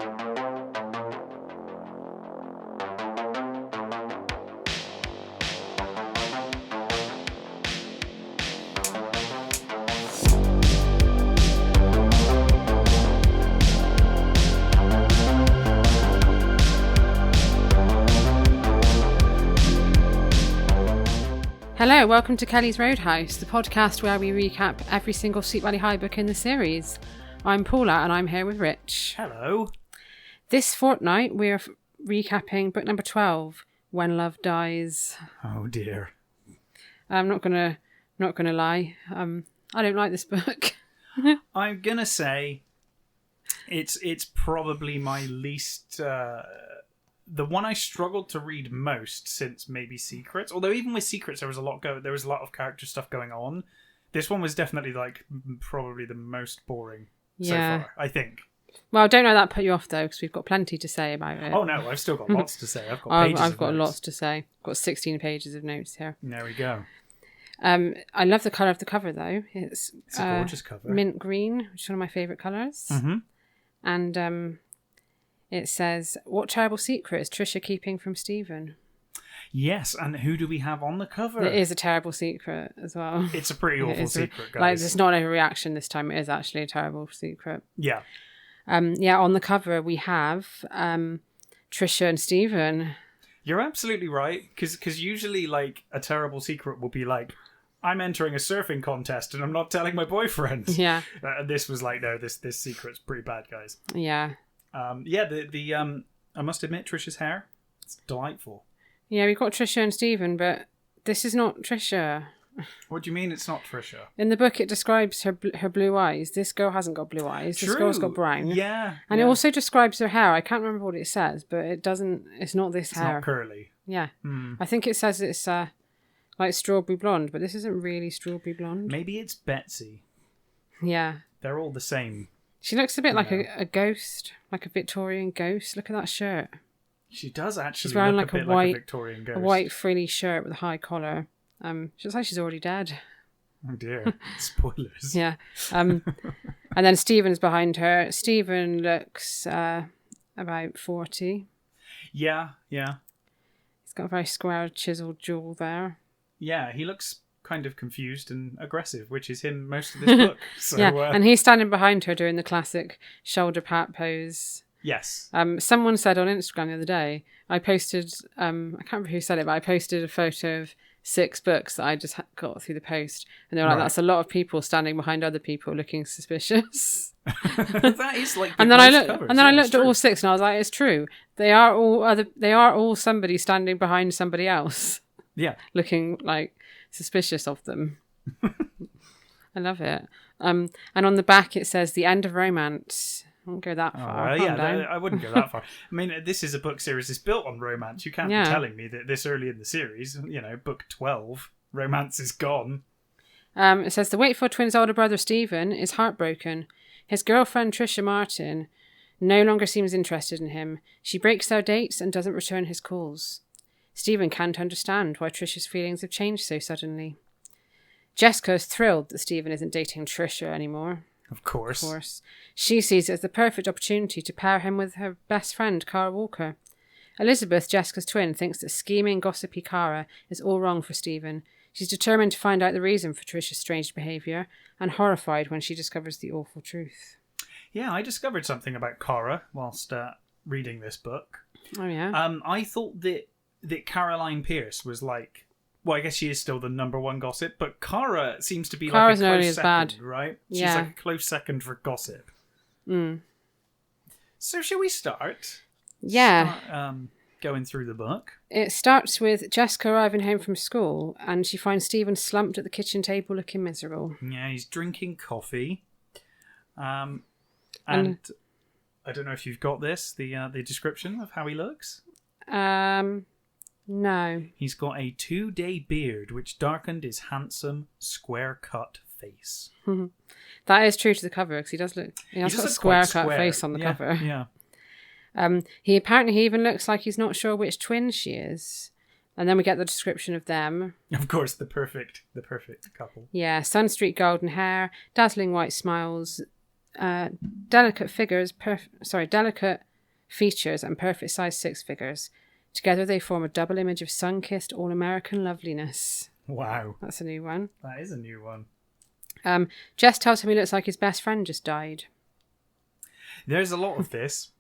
Hello, welcome to Kelly's Roadhouse, the podcast where we recap every single Sweet Valley High book in the series. I'm Paula and I'm here with Rich. Hello. This fortnight we're recapping book number 12, When Love Dies. Oh dear. I'm not gonna lie. I don't like this book. I'm gonna say it's probably my least the one I struggled to read most since maybe Secrets. Although even with Secrets there was a lot of character stuff going on. This one was definitely like probably the most boring so far, I think. Well, don't let that put you off though, because we've got plenty to say about it. Oh no, I've still got lots to say. I've got lots to say. I've got 16 pages of notes here. There we go. I love the colour of the cover though. It's a gorgeous cover. Mint green, which is one of my favourite colours. Mm-hmm. And it says, "What terrible secret is Trisha keeping from Stephen?" Yes, and who do we have on the cover? It is a terrible secret as well. It's a pretty awful secret, guys. Like, there's not a reaction this time. It is actually a terrible secret. Yeah. On the cover we have Trisha and Stephen. You're absolutely right, because usually like a terrible secret will be like, I'm entering a surfing contest and I'm not telling my boyfriend. Yeah. And this was like, no, this secret's pretty bad, guys. Yeah. I must admit, Trisha's hair, it's delightful. Yeah, we've got Trisha and Stephen, but this is not Trisha. What do you mean it's not Trisha? In the book, it describes her blue eyes. This girl hasn't got blue eyes. True. This girl's got brown. Yeah. And it also describes her hair. I can't remember what it says, but it's not this hair. It's not curly. Yeah. I think it says it's like strawberry blonde, but this isn't really strawberry blonde. Maybe it's Betsy. Yeah. They're all the same. She looks a bit like a ghost, like a Victorian ghost. Look at that shirt. She does actually. She's wearing look like like a Victorian ghost. A white frilly shirt with a high collar. She looks like she's already dead. Oh dear. Spoilers. Yeah. And then Stephen's behind her. Stephen looks about 40. Yeah. He's got a very square chiseled jaw there. Yeah, he looks kind of confused and aggressive, which is him most of this book. So, yeah, and he's standing behind her doing the classic shoulder pat pose. Yes. Someone said on Instagram the other day, I posted, I can't remember who said it, but I posted a photo of 6 books that I just got through the post. And they were like, That's a lot of people standing behind other people looking suspicious. That is like and then I looked at all 6 and I was like, it's true. They are all somebody standing behind somebody else. Yeah. Looking like suspicious of them. I love it. And on the back it says the end of romance. I won't go that far. I wouldn't go that far. I mean, this is a book series that's built on romance. You can't be telling me that this early in the series, book 12, romance is gone. It says the Wakefield twins' older brother Stephen is heartbroken. His girlfriend Trisha Martin no longer seems interested in him. She breaks their dates and doesn't return his calls. Stephen can't understand why Trisha's feelings have changed so suddenly. Jessica is thrilled that Stephen isn't dating Trisha anymore. Of course. She sees it as the perfect opportunity to pair him with her best friend, Cara Walker. Elizabeth, Jessica's twin, thinks that scheming, gossipy Cara is all wrong for Stephen. She's determined to find out the reason for Trisha's strange behaviour and horrified when she discovers the awful truth. Yeah, I discovered something about Cara whilst reading this book. Oh, yeah? I thought that Caroline Pierce was like... Well, I guess she is still the number one gossip, but Cara seems to be Cara's like a close as second, bad. Right? She's Yeah. like a close second for gossip. So shall we start? Yeah. Going through the book. It starts with Jessica arriving home from school and she finds Stephen slumped at the kitchen table looking miserable. Yeah, he's drinking coffee. And I don't know if you've got this, the description of how he looks. No. He's got a 2-day beard which darkened his handsome, square-cut face. That is true to the cover because he has got a square-cut face on the cover. Yeah. He apparently even looks like he's not sure which twin she is. And then we get the description of them. Of course, the perfect couple. Yeah, sunstreak golden hair, dazzling white smiles, delicate features, and perfect-sized six figures. Together they form a double image of sun-kissed all-American loveliness. Wow. That's a new one. That is a new one. Jess tells him he looks like his best friend just died. There's a lot of this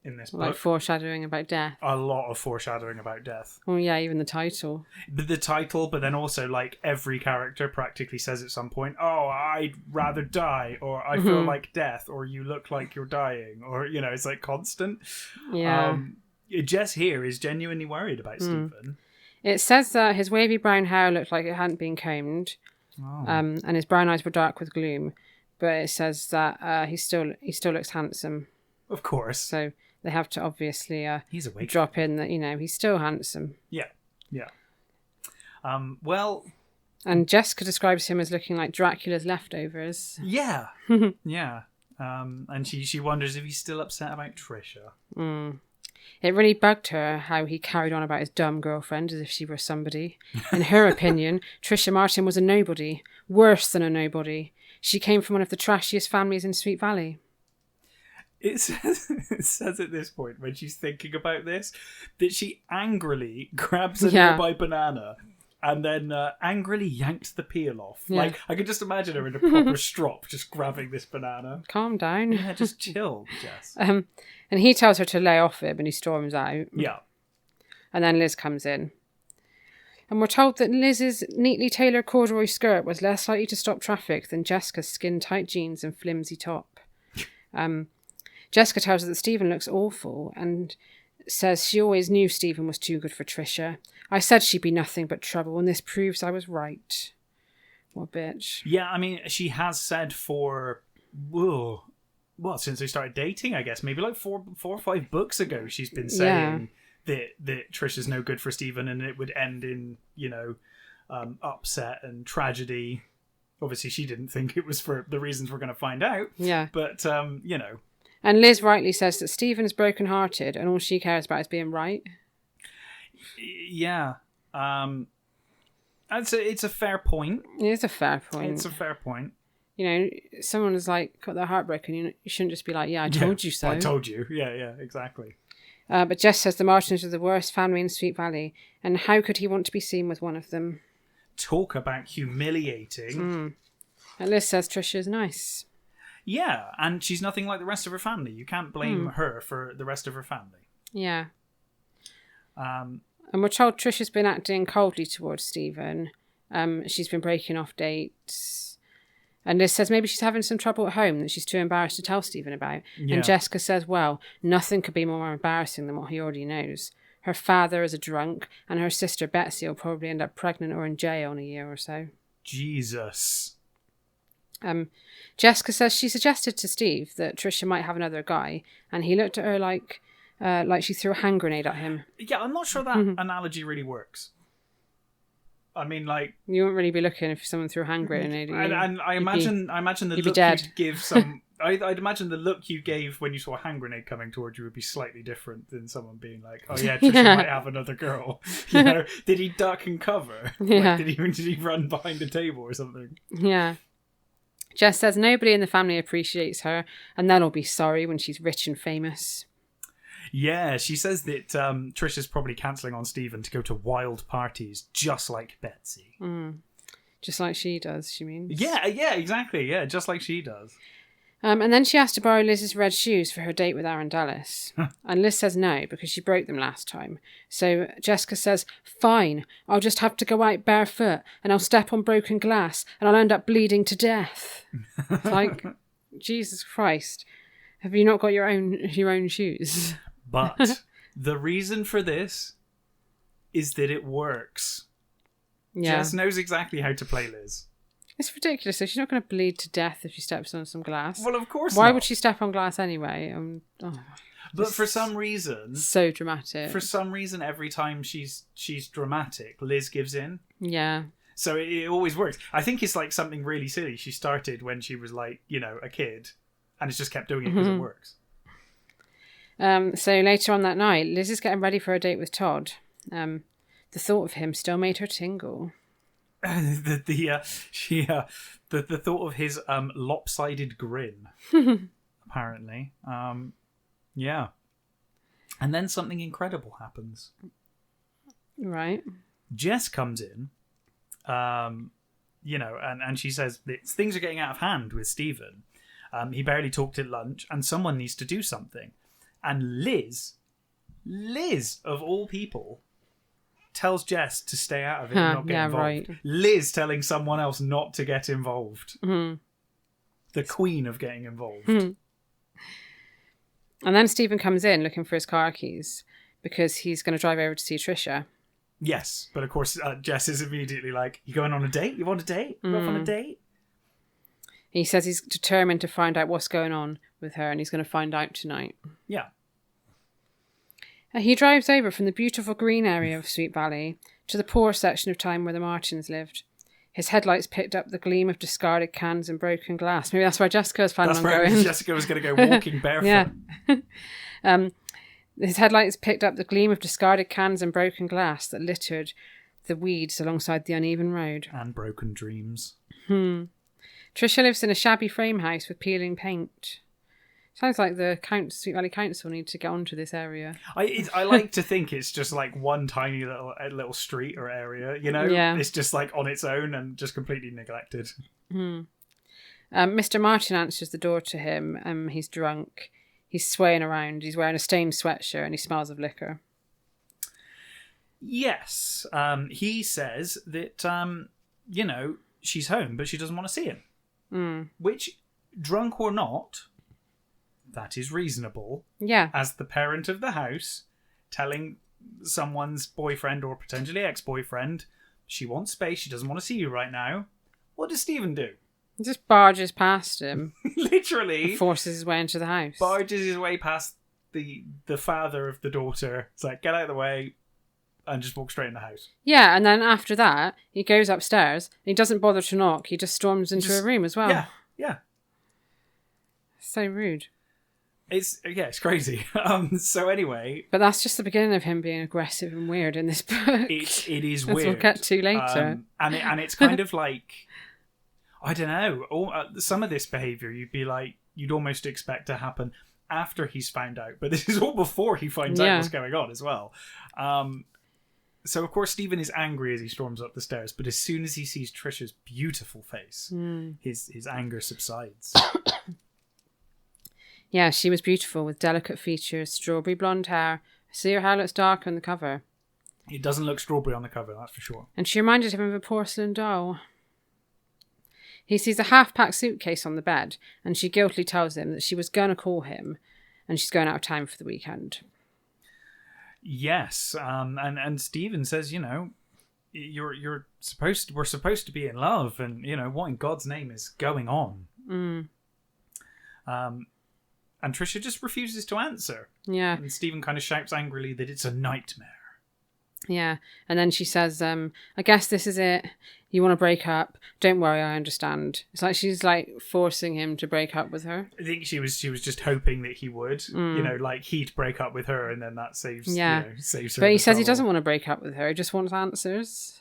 in this book. Like foreshadowing about death. A lot of foreshadowing about death. Well, yeah, even the title. The title, but then also like every character practically says at some point, "Oh, I'd rather die," or "I feel like death," or "You look like you're dying," or it's like constant. Yeah. Jess here is genuinely worried about Stephen. It says that his wavy brown hair looked like it hadn't been combed, and his brown eyes were dark with gloom. But it says that he still looks handsome. Of course. So they have to obviously he's awake. Drop in that he's still handsome. Yeah. Well. And Jessica describes him as looking like Dracula's leftovers. Yeah. Yeah. And she wonders if he's still upset about Trisha. It really bugged her how he carried on about his dumb girlfriend as if she were somebody. In her opinion, Trisha Martin was a nobody. Worse than a nobody. She came from one of the trashiest families in Sweet Valley. It says at this point, when she's thinking about this, that she angrily grabs a nearby banana and then angrily yanks the peel off. Yeah. Like, I can just imagine her in a proper strop just grabbing this banana. Calm down. Yeah, just chill, Jess. And he tells her to lay off him and he storms out. Yeah. And then Liz comes in. And we're told that Liz's neatly tailored corduroy skirt was less likely to stop traffic than Jessica's skin-tight jeans and flimsy top. Jessica tells her that Stephen looks awful and says she always knew Stephen was too good for Trisha. I said she'd be nothing but trouble, and this proves I was right. What a bitch. Yeah, I mean, she has said since they started dating, I guess, maybe like four or five books ago, she's been saying that Trisha's no good for Stephen and it would end in, upset and tragedy. Obviously, she didn't think it was for the reasons we're going to find out. Yeah. But, And Liz rightly says that Stephen is broken-hearted and all she cares about is being right. Yeah. It's a fair point. It is a fair point. It's a fair point. Someone is like got their heart broken. You shouldn't just be like, "Yeah, I told you so." I told you. Yeah, exactly. But Jess says the Martins are the worst family in Sweet Valley, and how could he want to be seen with one of them? Talk about humiliating. And Liz says Trisha's nice. Yeah, and she's nothing like the rest of her family. You can't blame her for the rest of her family. Yeah. And we're told Trisha's been acting coldly towards Stephen. She's been breaking off dates. And Liz says maybe she's having some trouble at home that she's too embarrassed to tell Stephen about. Yeah. And Jessica says, well, nothing could be more embarrassing than what he already knows. Her father is a drunk, and her sister Betsy will probably end up pregnant or in jail in a year or so. Jesus. Jessica says she suggested to Steve that Trisha might have another guy, and he looked at her like she threw a hand grenade at him. Yeah, I'm not sure that analogy really works. I mean, like, you wouldn't really be looking if someone threw a hand grenade at you. And I imagine the look you'd give some. I'd imagine the look you gave when you saw a hand grenade coming towards you would be slightly different than someone being like, "Oh yeah, Trisha might have another girl." Did he duck and cover? Yeah. Like, did he run behind a table or something? Yeah. Jess says nobody in the family appreciates her, and they'll all be sorry when she's rich and famous. Yeah, she says that Trisha's probably cancelling on Stephen to go to wild parties, just like Betsy. Just like she does, she means? Yeah, exactly. Yeah, just like she does. And then she asked to borrow Liz's red shoes for her date with Aaron Dallas. And Liz says no, because she broke them last time. So Jessica says, fine, I'll just have to go out barefoot, and I'll step on broken glass, and I'll end up bleeding to death. It's like, Jesus Christ. Have you not got your own shoes? But the reason for this is that it works. Yeah. Jess knows exactly how to play Liz. It's ridiculous. So she's not going to bleed to death if she steps on some glass. Well, of course Why not. would she step on glass anyway? But for some reason... So dramatic. For some reason, every time she's dramatic, Liz gives in. Yeah. So it always works. I think it's like something really silly. She started when she was like, a kid. And it's just kept doing it because it works. So later on that night, Liz is getting ready for a date with Todd. The thought of him still made her tingle. the thought of his lopsided grin, apparently. Yeah. And then something incredible happens. Right. Jess comes in, and she says that things are getting out of hand with Stephen. He barely talked at lunch, and someone needs to do something. And Liz, of all people, tells Jess to stay out of it and not get involved. Right. Liz telling someone else not to get involved. Mm-hmm. The queen of getting involved. Mm-hmm. And then Stephen comes in looking for his car keys because he's going to drive over to see Trisha. Yes, but of course Jess is immediately like, you going on a date? You want a date? You off on a date? He says he's determined to find out what's going on with her, and he's going to find out tonight. Yeah. He drives over from the beautiful green area of Sweet Valley to the poor section of town where the Martins lived. His headlights picked up the gleam of discarded cans and broken glass. Maybe that's where Jessica was planning on going. That's where Jessica was going to go walking barefoot. Yeah. His headlights picked up the gleam of discarded cans and broken glass that littered the weeds alongside the uneven road. And broken dreams. Trisha lives in a shabby frame house with peeling paint. Sounds like the Sweet Valley Council need to get onto this area. I like to think it's just like one tiny little street or area, you know? Yeah. It's just like on its own and just completely neglected. Mr. Martin answers the door to him. He's drunk. He's swaying around. He's wearing a stained sweatshirt and he smells of liquor. Yes. He says that, she's home, but she doesn't want to see him. Which, drunk or not, that is reasonable. Yeah. As the parent of the house, telling someone's boyfriend or potentially ex-boyfriend she wants space, she doesn't want to see you right now. What does Stephen do? He just barges past him. Literally. Forces his way into the house. Barges his way past the father of the daughter. It's like, get out of the way, and just walk straight in the house. Yeah, and then after that, he goes upstairs, and he doesn't bother to knock. He just storms into a room as well. Yeah. So rude. It's crazy. So anyway, but that's just the beginning of him being aggressive and weird in this book. It is weird. We'll get to later. And it's kind of like, I don't know. Some of this behaviour you'd almost expect to happen after he's found out, but this is all before he finds out what's going on as well. So of course Stephen is angry as he storms up the stairs, but as soon as he sees Trisha's beautiful face, his anger subsides. Yeah, she was beautiful with delicate features, strawberry blonde hair. I see her hair looks darker on the cover. It doesn't look strawberry on the cover, that's for sure. And she reminded him of a porcelain doll. He sees a half-packed suitcase on the bed, and she guiltily tells him that she was going to call him, and she's going out of town for the weekend. Yes, and Stephen says, we're supposed to be in love, and what in God's name is going on? And Trisha just refuses to answer. Yeah. And Stephen kind of shouts angrily that it's a nightmare. Yeah. And then she says, I guess this is it. You want to break up. Don't worry, I understand. It's like she's like forcing him to break up with her. I think she was just hoping that he would. Like he'd break up with her and then that saves saves her. But he says he doesn't want to break up with her. He just wants answers.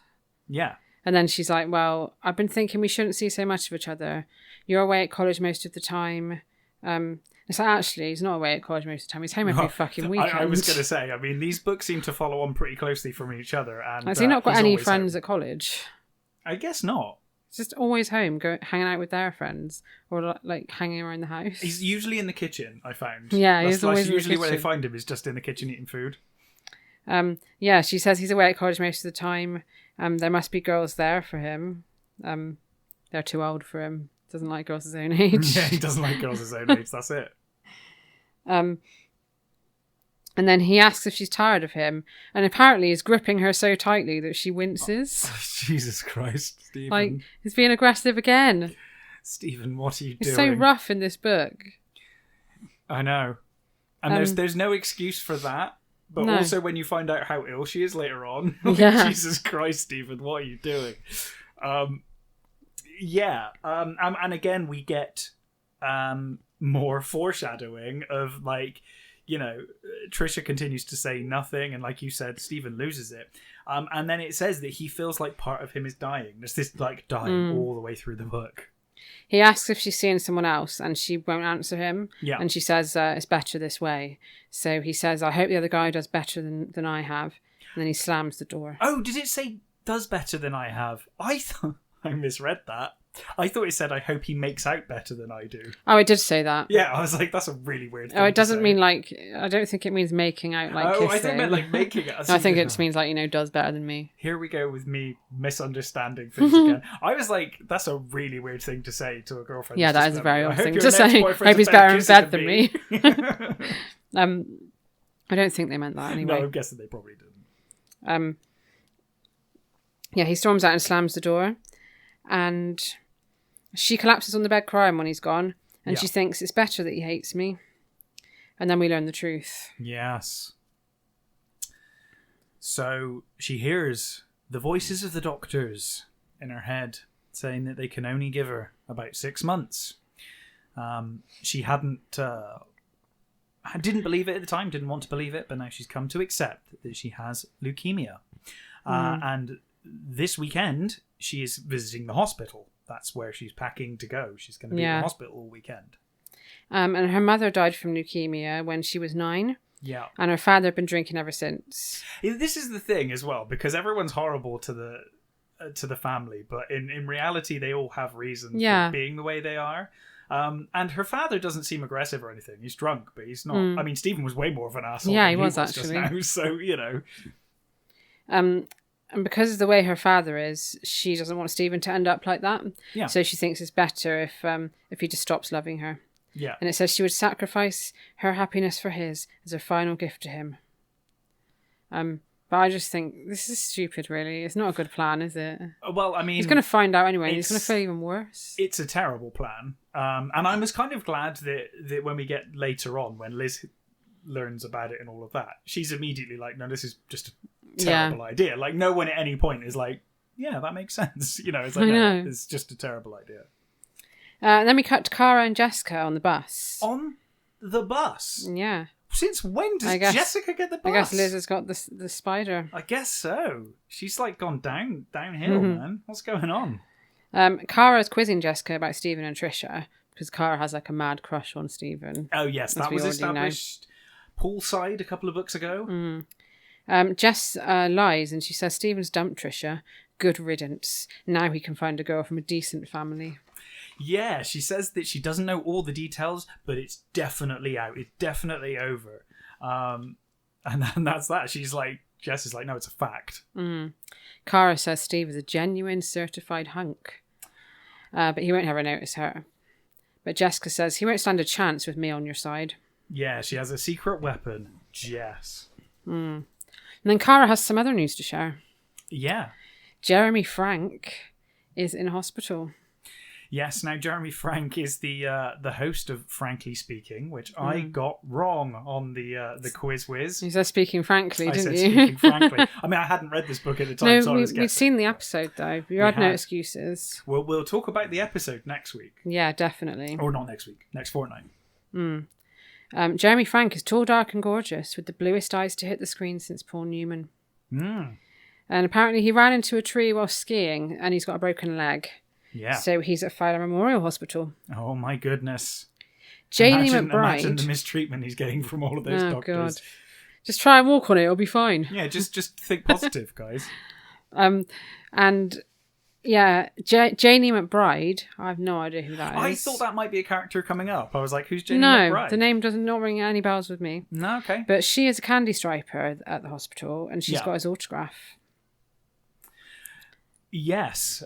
Yeah. And then she's like, well, I've been thinking we shouldn't see so much of each other. You're away at college most of the time. It's like, actually, he's not away at college most of the time. He's home every fucking weekend. I was going to say, these books seem to follow on pretty closely from each other. And has he not got any friends at college? I guess not. He's just always home, hanging out with their friends, or like hanging around the house. He's usually in the kitchen, I found. Yeah, he's always usually in the kitchen. Where they find him is just in the kitchen eating food. Yeah, she says he's away at college most of the time. There must be girls there for him. They're too old for him. Doesn't like girls his own age. Yeah, he doesn't like girls his own age. That's it. And then he asks if she's tired of him, and apparently is gripping her so tightly that she winces. Oh, Jesus Christ, Stephen! Like he's being aggressive again. Stephen, what are you doing? It's so rough in this book. I know, and there's no excuse for that. But also when you find out how ill she is later on, Jesus Christ, Stephen, what are you doing? And again we get more foreshadowing of Trisha continues to say nothing, and like you said, Stephen loses it. And then it says that he feels like part of him is dying. There's this dying all the way through the book. He asks if she's seeing someone else, and she won't answer him. Yeah. And she says, it's better this way. So he says, I hope the other guy does better than I have. And then he slams the door. Oh, did it say does better than I have? I thought I misread that. I thought it said, I hope he makes out better than I do. Oh, it did say that. Yeah, I was like, that's a really weird thing Oh, it doesn't to say. mean like, I don't think it means making out like kissing. I think it meant like making it. No, I think it just means like, does better than me. Here we go with me misunderstanding things again. I was like, that's a really weird thing to say to a girlfriend. Yeah, It's that just is a like, very I odd hope thing your to say. ex-boyfriend's Hope he's a better in kisser bed than than me. I don't think they meant that anyway. No, I'm guessing they probably didn't. Yeah, he storms out and slams the door. And she collapses on the bed crying when he's gone. And she thinks it's better that he hates me. And then we learn the truth. Yes. So she hears the voices of the doctors in her head saying that they can only give her about 6 months. She didn't believe it at the time, didn't want to believe it, but now she's come to accept that she has leukemia. And this weekend, she is visiting the hospital. That's where she's packing to go. She's going to be in the hospital all weekend. And her mother died from leukemia when she was 9. Yeah. And her father had been drinking ever since. This is the thing as well, because everyone's horrible to the family, but in reality, they all have reasons for being the way they are. And her father doesn't seem aggressive or anything. He's drunk, but he's not. I mean, Stephen was way more of an asshole. Yeah, than he was just actually. now, so And because of the way her father is, she doesn't want Stephen to end up like that. Yeah. So she thinks it's better if he just stops loving her. Yeah. And it says she would sacrifice her happiness for his as her final gift to him. But I just think this is stupid, really. It's not a good plan, is it? Well, I mean, he's going to find out anyway. He's going to feel even worse. It's a terrible plan. And I was kind of glad that when we get later on, when Liz learns about it and all of that, she's immediately like, no, this is just a terrible idea. Like, no one at any point is like, yeah, that makes sense. It's like, no, it's just a terrible idea. Then we cut to Cara and Jessica on the bus. On the bus? Yeah. Since when does Jessica get the bus? I guess Liz has got the spider. I guess so. She's like gone downhill, man. What's going on? Cara's quizzing Jessica about Stephen and Trisha because Cara has like a mad crush on Stephen. Oh yes, that was established poolside a couple of books ago. Jess lies and she says Stephen's dumped Trisha. Good riddance. Now he can find a girl from a decent family. Yeah, she says that she doesn't know all the details, but it's definitely out. It's definitely over. And that's that. Jess is like, no, it's a fact. Cara says Steve is a genuine certified hunk. But he won't ever notice her. But Jessica says he won't stand a chance with me on your side. Yeah, she has a secret weapon. Jess. And then Cara has some other news to share. Yeah. Jeremy Frank is in hospital. Yes, now Jeremy Frank is the host of Frankly Speaking, which I got wrong on the Quiz Whiz. You said Speaking Frankly, didn't you? Speaking Frankly. I mean, I hadn't read this book at the time, so I was guessing. We'd seen the episode, though. You had no excuses. We'll talk about the episode next week. Yeah, definitely. Or not next week, next fortnight. Jeremy Frank is tall, dark and gorgeous, with the bluest eyes to hit the screen since Paul Newman. And apparently he ran into a tree while skiing, and he's got a broken leg. Yeah. So he's at Fowler Memorial Hospital. Oh my goodness. Janie McBride. Imagine the mistreatment he's getting from all of those doctors. God. Just try and walk on it, it'll be fine. Yeah, just think positive, guys. And yeah, Janie McBride, I have no idea who that is. I thought that might be a character coming up. I was like, who's Janie McBride? No, the name does not ring any bells with me. No, okay. But she is a candy striper at the hospital, and she's got his autograph. Yes.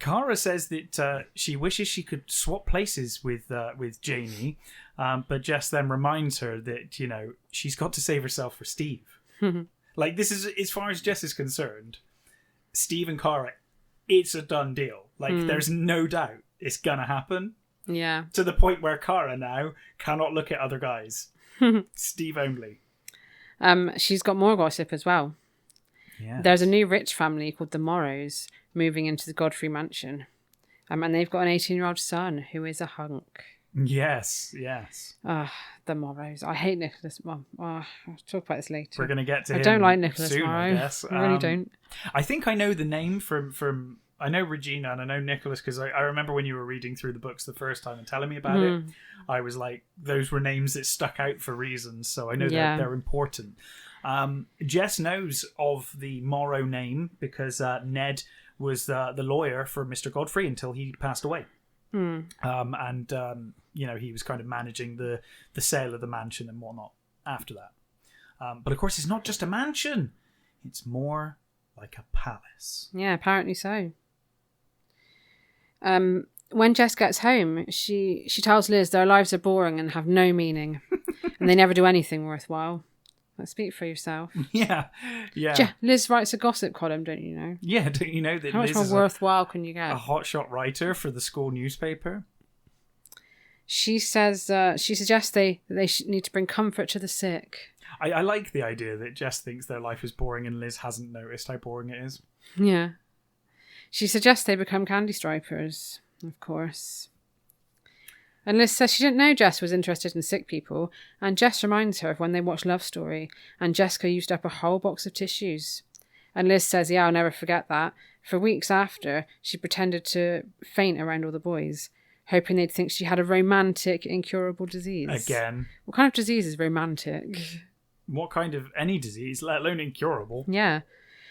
Cara says that she wishes she could swap places with Janie, but Jess then reminds her that, she's got to save herself for Steve. Like, this is, as far as Jess is concerned, Steve and Cara, it's a done deal. Like, there's no doubt it's gonna happen. Yeah. To the point where Cara now cannot look at other guys. Steve only. She's got more gossip as well. Yes. There's a new rich family called the Morrows moving into the Godfrey mansion. And they've got an 18-year-old son who is a hunk. Yes. The Morrows. I hate Nicholas. Well, I'll talk about this later. We're going to get to him I don't like Nicholas soon, Morrow. I guess. I really don't. I think I know the name from I know Regina and I know Nicholas because I remember when you were reading through the books the first time and telling me about it, I was like, those were names that stuck out for reasons, so I know they're important. Jess knows of the Morrow name because Ned was the lawyer for Mr. Godfrey until he passed away. You know, he was kind of managing the sale of the mansion and whatnot after that. But of course, it's not just a mansion. It's more like a palace. Yeah, apparently so. When Jess gets home, she tells Liz their lives are boring and have no meaning. And they never do anything worthwhile. Let's speak for yourself. Yeah. Liz writes a gossip column, don't you know? Yeah, don't you know that How much Liz more is worthwhile can you get? a hotshot writer for the school newspaper? She says she suggests they need to bring comfort to the sick. I like the idea that Jess thinks their life is boring and Liz hasn't noticed how boring it is. Yeah. She suggests they become candy stripers, of course. And Liz says she didn't know Jess was interested in sick people, and Jess reminds her of when they watched Love Story, and Jessica used up a whole box of tissues. And Liz says, yeah, I'll never forget that. For weeks after, she pretended to faint around all the boys, hoping they'd think she had a romantic, incurable disease. Again. What kind of disease is romantic? What kind of any disease, let alone incurable? Yeah.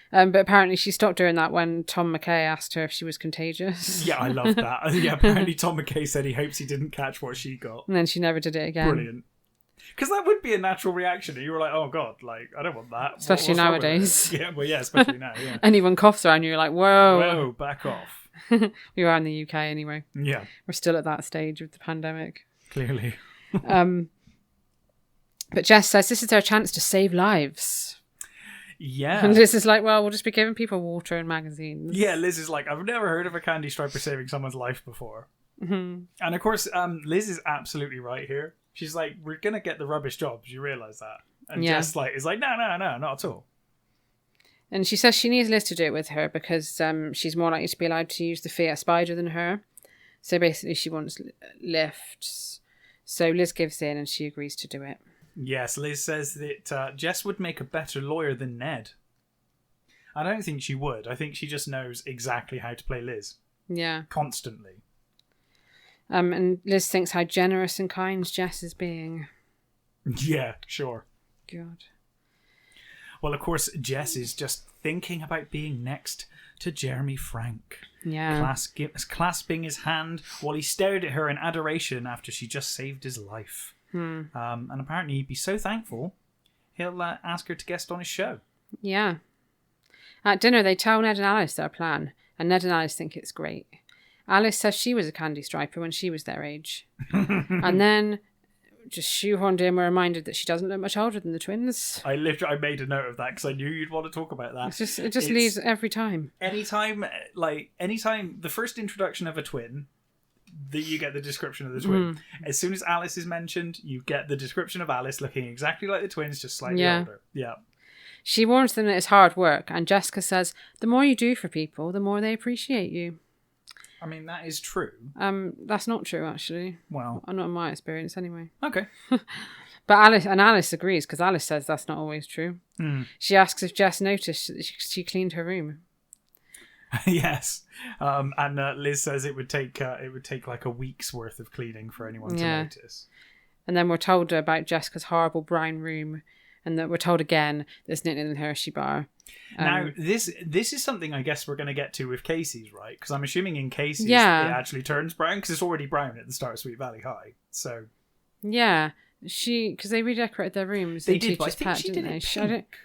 But apparently she stopped doing that when Tom McKay asked her if she was contagious. Yeah, I love that. Yeah, apparently Tom McKay said he hopes he didn't catch what she got. And then she never did it again. Brilliant. Because that would be a natural reaction. You were like, oh God, like, I don't want that. Especially nowadays. Yeah, well, yeah, especially now, yeah. Anyone coughs around you, you're like, whoa. Whoa, back off. We are in the UK anyway. Yeah. We're still at that stage of the pandemic. Clearly. But Jess says this is their chance to save lives. Yeah. And Liz is like, well, we'll just be giving people water and magazines. Yeah, Liz is like, I've never heard of a candy striper saving someone's life before. Mm-hmm. And of course, Liz is absolutely right here. She's like, we're going to get the rubbish jobs. You realise that? And Jess is like, no, not at all. And she says she needs Liz to do it with her because she's more likely to be allowed to use the Fiat Spider than her. So basically she wants lifts. So Liz gives in and she agrees to do it. Yes, Liz says that Jess would make a better lawyer than Ned. I don't think she would. I think she just knows exactly how to play Liz. Yeah. Constantly. And Liz thinks how generous and kind Jess is being. Yeah, sure. God. Well, of course, Jess is just thinking about being next to Jeremy Frank. Yeah. Clasping his hand while he stared at her in adoration after she just saved his life. And apparently he'd be so thankful, he'll ask her to guest on his show. Yeah. At dinner, they tell Ned and Alice their plan, and Ned and Alice think it's great. Alice says she was a candy striper when she was their age. And then, just shoehorned in, we're reminded that she doesn't look much older than the twins. I made a note of that because I knew you'd want to talk about that. It just leaves every time. Anytime, the first introduction of a twin, that you get the description of the twin. As soon as Alice is mentioned, you get the description of Alice looking exactly like the twins, just slightly older. Yeah. She warns them that it's hard work, and Jessica says, the more you do for people, the more they appreciate you. I mean, that is true. That's not true, actually. Well, not in my experience, anyway. Okay. But Alice agrees, because Alice says that's not always true. She asks if Jess noticed that she cleaned her room. Yes. And Liz says it would take like a week's worth of cleaning for anyone to notice. And then we're told about Jessica's horrible brown room, and that we're told again there's knitting in the Hershey bar. Now, this is something I guess we're going to get to with Casey's, right? Because I'm assuming in Casey's it actually turns brown, because it's already brown at the start of Sweet Valley High. So yeah, because they redecorated their rooms. They did, but I think she did it pink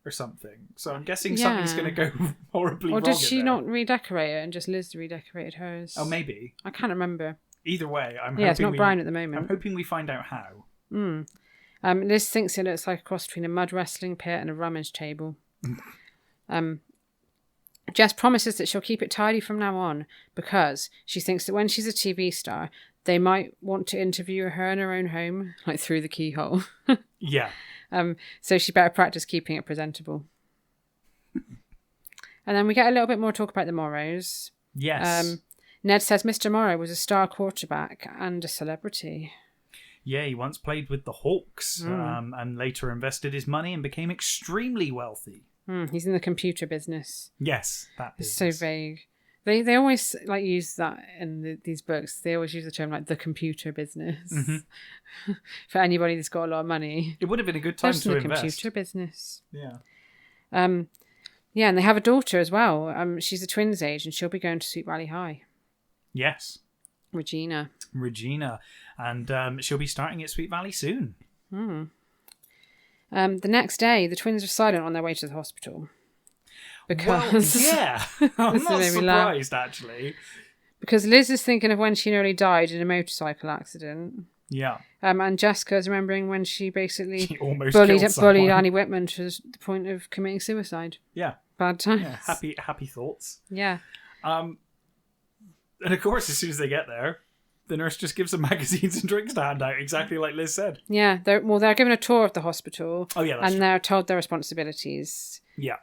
or something. So I'm guessing something's going to go horribly wrong. Or did she not redecorate it and just Liz redecorated hers? Oh, maybe. I can't remember. Either way, I'm hoping it's not brown at the moment. I'm hoping we find out how. Liz thinks it looks like a cross between a mud wrestling pit and a rummage table. Jess promises that she'll keep it tidy from now on because she thinks that when she's a TV star, they might want to interview her in her own home, like through the keyhole. Yeah. So she better practice keeping it presentable. And then we get a little bit more talk about the Morrows. Yes. Ned says Mr. Morrow was a star quarterback and a celebrity. Yeah, he once played with the Hawks and later invested his money and became extremely wealthy. He's in the computer business. Yes, that business. It's so vague. They always like use that in these books. They always use the term like the computer business for anybody that's got a lot of money. It would have been a good time to invest. Computer business. Yeah. Yeah, and they have a daughter as well. She's a twins age, and she'll be going to Sweet Valley High. Yes. Regina, and she'll be starting at Sweet Valley soon. The next day, the twins are silent on their way to the hospital. Because I'm not surprised actually. Because Liz is thinking of when she nearly died in a motorcycle accident. Yeah. And Jessica is remembering when she basically almost bullied Annie Whitman to the point of committing suicide. Yeah. Bad times. Yeah. Happy thoughts. Yeah. And of course, as soon as they get there, the nurse just gives them magazines and drinks to hand out, exactly like Liz said. Yeah. They're given a tour of the hospital. Oh yeah, that's and they're told their responsibilities. Yeah.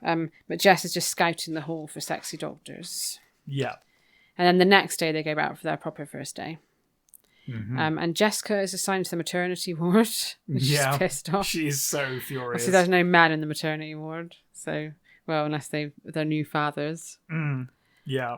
But Jess is just scouting the hall for sexy doctors. Yeah. And then the next day they go out for their proper first day. Mm-hmm. And Jessica is assigned to the maternity ward. She's pissed off. She's so furious. So there's no men in the maternity ward. So, well, unless they're new fathers. Yeah.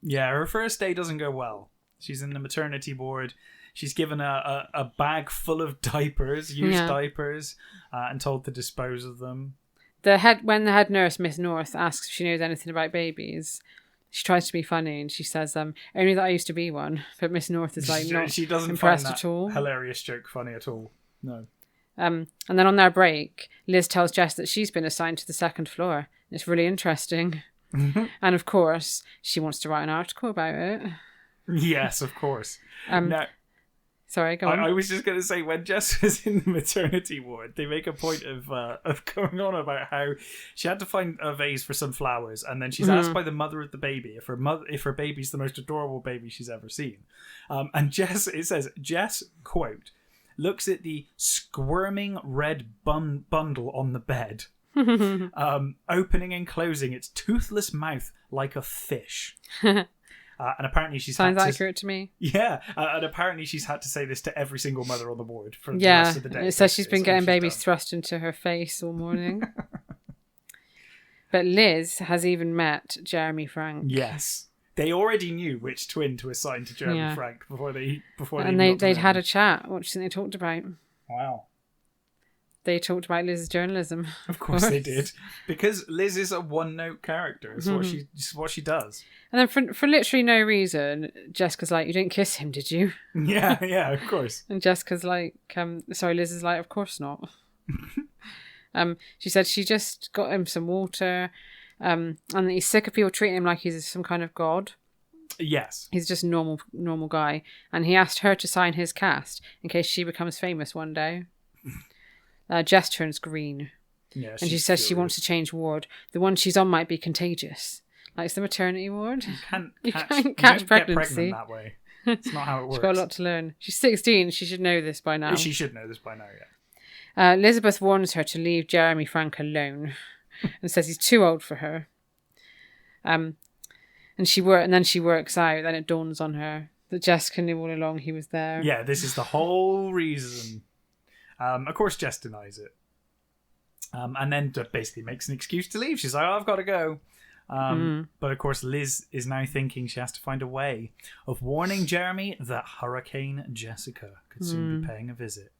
Yeah, her first day doesn't go well. She's in the maternity ward. She's given a bag full of diapers, used diapers, and told to dispose of them. When the head nurse, Miss North, asks if she knows anything about babies, she tries to be funny and she says, only that I used to be one. But Miss North is like not she doesn't impressed find that at all. Hilarious joke funny at all. No. And then on their break, Liz tells Jess that she's been assigned to the second floor. It's really interesting. And of course, she wants to write an article about it. Yes, of course. Now, sorry, go on. I was just going to say, when Jess was in the maternity ward, they make a point of going on about how she had to find a vase for some flowers, and then she's asked by the mother of the baby if her baby's the most adorable baby she's ever seen. And it says, Jess, quote, looks at the squirming red bundle on the bed, opening and closing its toothless mouth like a fish. And apparently she's sounds accurate to me. Yeah, and apparently she's had to say this to every single mother on the ward for the rest of the day. It says she's been getting babies thrust into her face all morning. But Liz has even met Jeremy Frank. Yes, they already knew which twin to assign to Jeremy Frank before they. And they'd had a chat. What do you think they talked about? Wow. They talked about Liz's journalism. Of course they did. Because Liz is a one-note character. It's what she does. And then for literally no reason, Jessica's like, you didn't kiss him, did you? Yeah, of course. And Jessica's like, Liz is like, of course not. She said she just got him some water, and that he's sick of people treating him like he's some kind of god. Yes. He's just a normal guy. And he asked her to sign his cast in case she becomes famous one day. Jess turns green. Yeah, and she says she wants to change ward. The one she's on might be contagious. Like it's the maternity ward. You can't catch pregnancy. Get pregnant that way. It's not how it works. She's got a lot to learn. She's 16. She should know this by now. She should know this by now, yeah. Elizabeth warns her to leave Jeremy Frank alone and says he's too old for her. And then she works out. Then it dawns on her that Jessica knew all along he was there. Yeah, this is the whole reason. Of course, Jess denies it. And then basically makes an excuse to leave. She's like, I've got to go. But of course, Liz is now thinking she has to find a way of warning Jeremy that Hurricane Jessica could soon be paying a visit.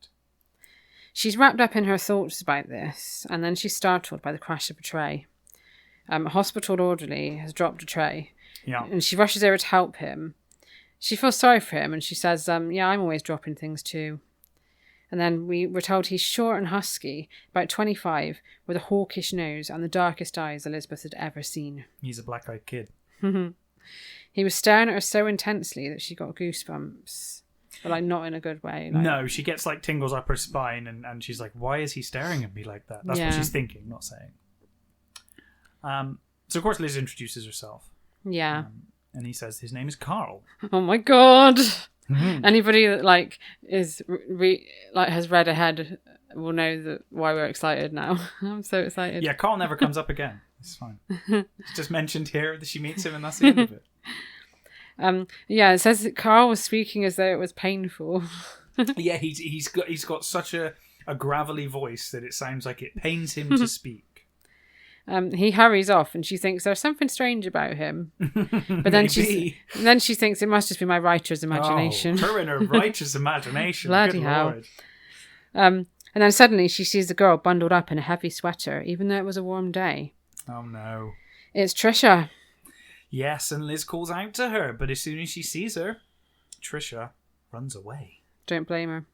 She's wrapped up in her thoughts about this, and then she's startled by the crash of a tray. A hospital orderly has dropped a tray, and she rushes over to help him. She feels sorry for him, and she says, yeah, I'm always dropping things too. And then we're told he's short and husky, about 25, with a hawkish nose and the darkest eyes Elizabeth had ever seen. He's a black-eyed kid. He was staring at her so intensely that she got goosebumps. But, like, not in a good way. Like... No, she gets, like, tingles up her spine, and she's like, why is he staring at me like that? That's what she's thinking, not saying. So, of course, Liz introduces herself. Yeah. And he says his name is Carl. Oh, my God! Anybody that has read ahead will know that why we're excited now. I'm so excited. Yeah, Carl never comes up again. It's fine. It's just mentioned here that she meets him, and that's the end of it. It says that Carl was speaking as though it was painful. Yeah, he's got such a gravelly voice that it sounds like it pains him to speak. He hurries off, and she thinks there's something strange about him. But then she thinks it must just be my writer's imagination. Oh, her and her writer's imagination. Bloody Good hell. Lord. And then suddenly she sees the girl bundled up in a heavy sweater, even though it was a warm day. Oh no. It's Trisha. Yes, and Liz calls out to her, but as soon as she sees her, Trisha runs away. Don't blame her.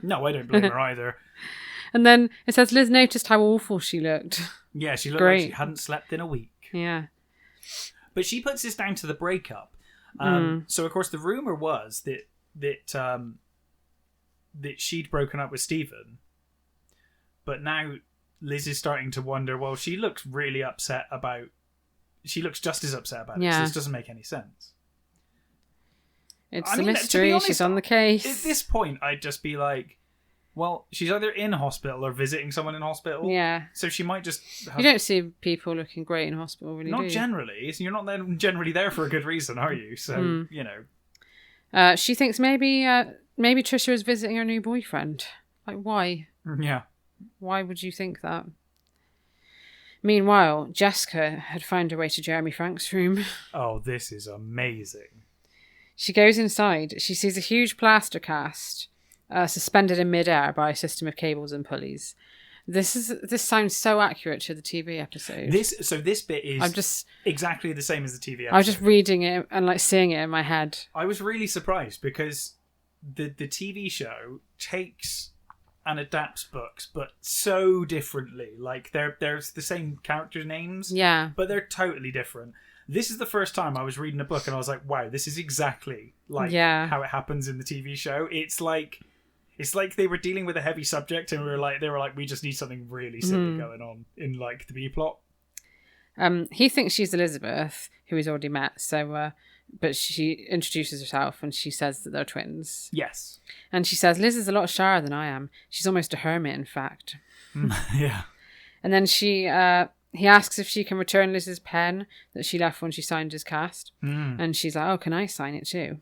No, I don't blame her either. And then it says Liz noticed how awful she looked. Yeah, she looked Great. like she hadn't slept in a week. Yeah. But she puts this down to the breakup. So, of course, the rumour was that she'd broken up with Stephen. But now Liz is starting to wonder, well, she looks really upset about... She looks just as upset about it, so this doesn't make any sense. It's a mystery. Honest, she's on the case. At this point, I'd just be like, well, she's either in hospital or visiting someone in hospital. Yeah. So she might just... You don't see people looking great in hospital, really, Not generally. You're not generally there for a good reason, are you? So, you know. She thinks maybe Trisha is visiting her new boyfriend. Like, why? Yeah. Why would you think that? Meanwhile, Jessica had found her way to Jeremy Frank's room. Oh, this is amazing. She goes inside. She sees a huge plaster cast suspended in midair by a system of cables and pulleys. This sounds so accurate to the TV episode. This bit is exactly the same as the TV episode. I was just reading it and like seeing it in my head. I was really surprised because the TV show takes and adapts books, but so differently. Like there's the same character names, but they're totally different. This is the first time I was reading a book and I was like, wow, this is exactly like how it happens in the TV show. It's like they were dealing with a heavy subject and they were like, we just need something really silly going on in like the B plot. He thinks she's Elizabeth, who he's already met, so but she introduces herself and she says that they're twins. Yes. And she says, Liz is a lot shyer than I am. She's almost a hermit, in fact. Yeah. And then he asks if she can return Liz's pen that she left when she signed his cast. And she's like, oh, can I sign it too?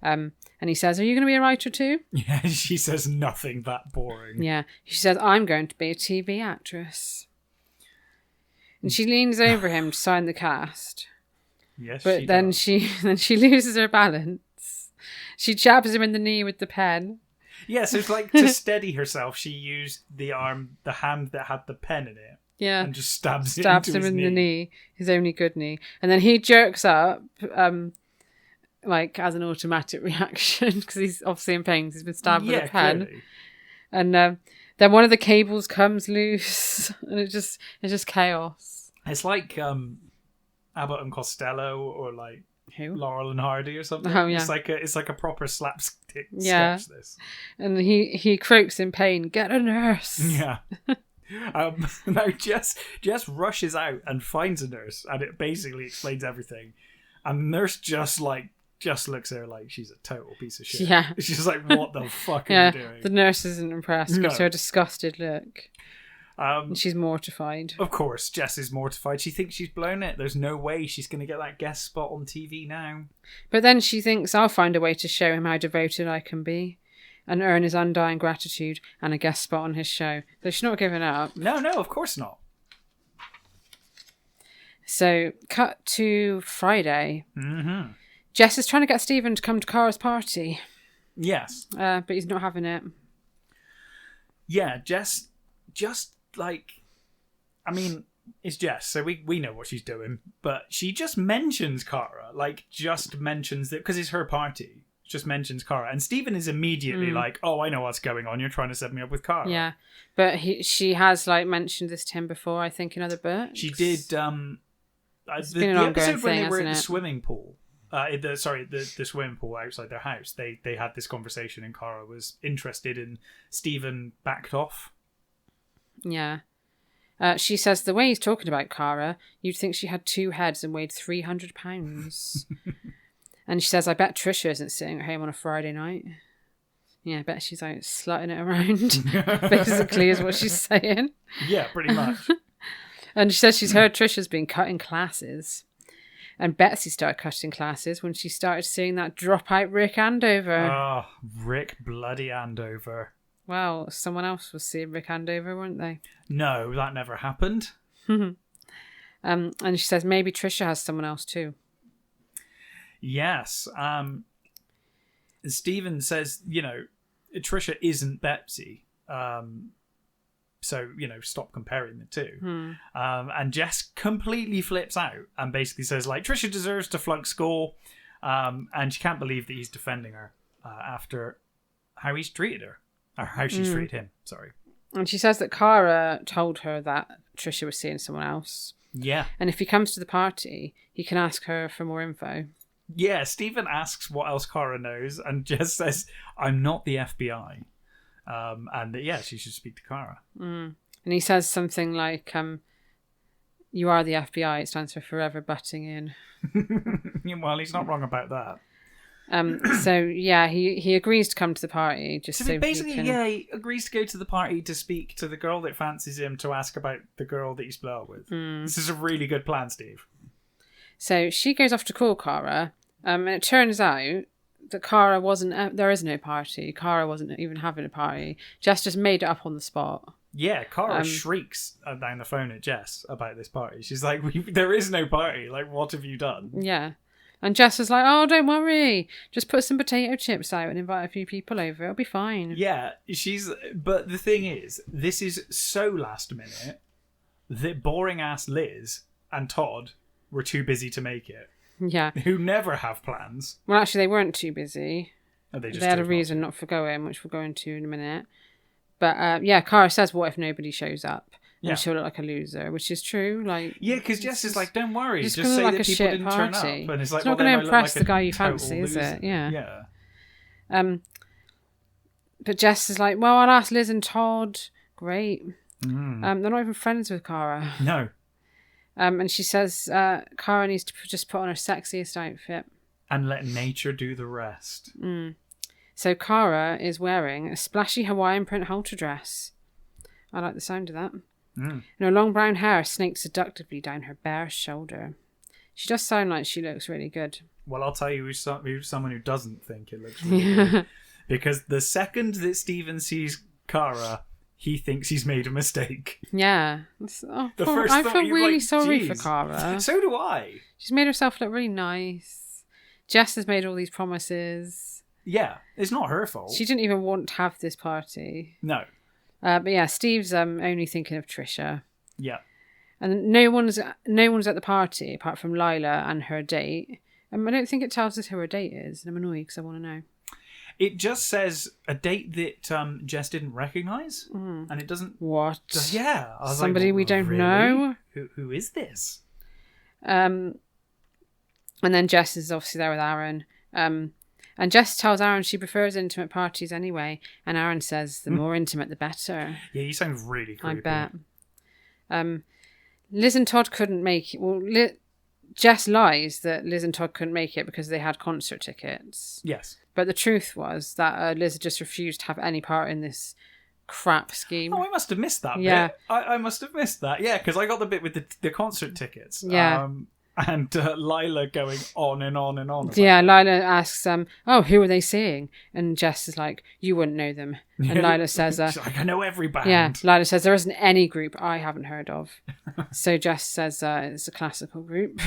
And he says, are you going to be a writer too? Yeah, she says nothing that boring. Yeah. She says, I'm going to be a TV actress. And she leans over him to sign the cast. Yes, but then she loses her balance. She jabs him in the knee with the pen. Yeah, so it's like to steady herself, she used the hand that had the pen in it. Yeah. And just stabs him in the knee, his only good knee. And then he jerks up, like as an automatic reaction, because he's obviously in pain because he's been stabbed with a pen. Clearly. And then one of the cables comes loose, and it's just chaos. It's like Abbott and Costello, or like who? Laurel and Hardy or something. Oh yeah, it's like a proper slapstick sketch. This. And he croaks in pain. Get a nurse. Yeah. Now Jess rushes out and finds a nurse, and it basically explains everything. And the nurse just looks at her like she's a total piece of shit. Yeah. She's like, what the fuck are you doing? The nurse isn't impressed. Gives her a disgusted look. And she's mortified. Of course, Jess is mortified. She thinks she's blown it. There's no way she's going to get that guest spot on TV now. But then she thinks, I'll find a way to show him how devoted I can be and earn his undying gratitude and a guest spot on his show. So she's not giving up. No, of course not. So, cut to Friday. Mm-hmm. Jess is trying to get Stephen to come to Cara's party. Yes. But he's not having it. Yeah, Jess just it's Jess, so we know what she's doing, but she just mentions Cara, just mentions that because it's her party, just mentions Cara, and Stephen is immediately like, oh, I know what's going on, you're trying to set me up with Cara. Yeah, but she has mentioned this to him before, I think, in other books. She did the episode when they were at the swimming pool, the swimming pool outside their house, they had this conversation and Cara was interested, and Stephen backed off. Yeah. She says the way he's talking about Cara, you'd think she had 2 heads and weighed 300 pounds. And she says, I bet Trisha isn't sitting at home on a Friday night. Yeah, I bet she's out slutting it around. Basically is what she's saying. Yeah, pretty much. And she says she's heard Trisha's been cutting classes. And Betsy started cutting classes when she started seeing that dropout Rick Andover. Oh, Rick bloody Andover. Well, someone else was seeing Rick Andover, weren't they? No, that never happened. And she says maybe Trisha has someone else too. Yes. Stephen says, Trisha isn't Betsy. So, stop comparing the two. And Jess completely flips out and basically says, Trisha deserves to flunk school. And she can't believe that he's defending her after how he's treated her. Or how she's treated him, sorry. And she says that Cara told her that Trisha was seeing someone else. Yeah. And if he comes to the party, he can ask her for more info. Yeah, Stephen asks what else Cara knows, and Jess says, I'm not the FBI. And that, she should speak to Cara. And he says something like, you are the FBI, it stands for forever butting in. Well, he's not wrong about that. He agrees to come to the party he agrees to go to the party to speak to the girl that fancies him, to ask about the girl that he's split up with. This is a really good plan, Steve. So she goes off to call Cara, and it turns out that Cara wasn't. There is no party. Cara wasn't even having a party. Jess just made it up on the spot. Yeah, Cara shrieks down the phone at Jess about this party. She's like, "There is no party. What have you done?" Yeah, and Jess is like, "Oh, don't worry. Just put some potato chips out and invite a few people over. It'll be fine." Yeah, But the thing is, this is so last minute that boring ass Liz and Todd were too busy to make it. Yeah. Who never have plans. Well, actually, they weren't too busy. Oh, they had a reason not for going, which we'll go into in a minute. But, Cara says, what if nobody shows up? And she'll look like a loser, which is true. Because Jess is like, don't worry, just say like that a people didn't turn up. party. And it's like, it's not going to impress the guy you fancy, is it? Yeah. But Jess is like, well, I'll ask Liz and Todd. Great. They're not even friends with Cara. No. And she says Cara needs to just put on her sexiest outfit. And let nature do the rest. So Cara is wearing a splashy Hawaiian print halter dress. I like the sound of that. And her long brown hair snakes seductively down her bare shoulder. She does sound like she looks really good. Well, I'll tell you who's someone who doesn't think it looks really good. Because the second that Stephen sees Cara, he thinks he's made a mistake. Yeah. I feel really sorry for Cara. So do I. She's made herself look really nice. Jess has made all these promises. Yeah, it's not her fault. She didn't even want to have this party. No. But yeah, Steve's only thinking of Trisha. Yeah. And no one's at the party apart from Lila and her date. I don't think it tells us who her date is, and I'm annoyed because I want to know. It just says a date that Jess didn't recognise, and it doesn't. What? Yeah, I was somebody we don't really? know. Who is this? And then Jess is obviously there with Aaron. And Jess tells Aaron she prefers intimate parties anyway, and Aaron says the more intimate the better. Yeah, you sound really creepy. I bet. Liz and Todd couldn't make it. Well, Jess lies that Liz and Todd couldn't make it because they had concert tickets. Yes. But the truth was that Liz just refused to have any part in this crap scheme. Oh, I must have missed that bit. I must have missed that. Yeah, because I got the bit with the concert tickets. Yeah. And Lila going on and on and on. Yeah, Lila asks, who are they seeing? And Jess is like, you wouldn't know them. And Lila says, she's like, I know every band. Yeah, Lila says, there isn't any group I haven't heard of. So Jess says it's a classical group.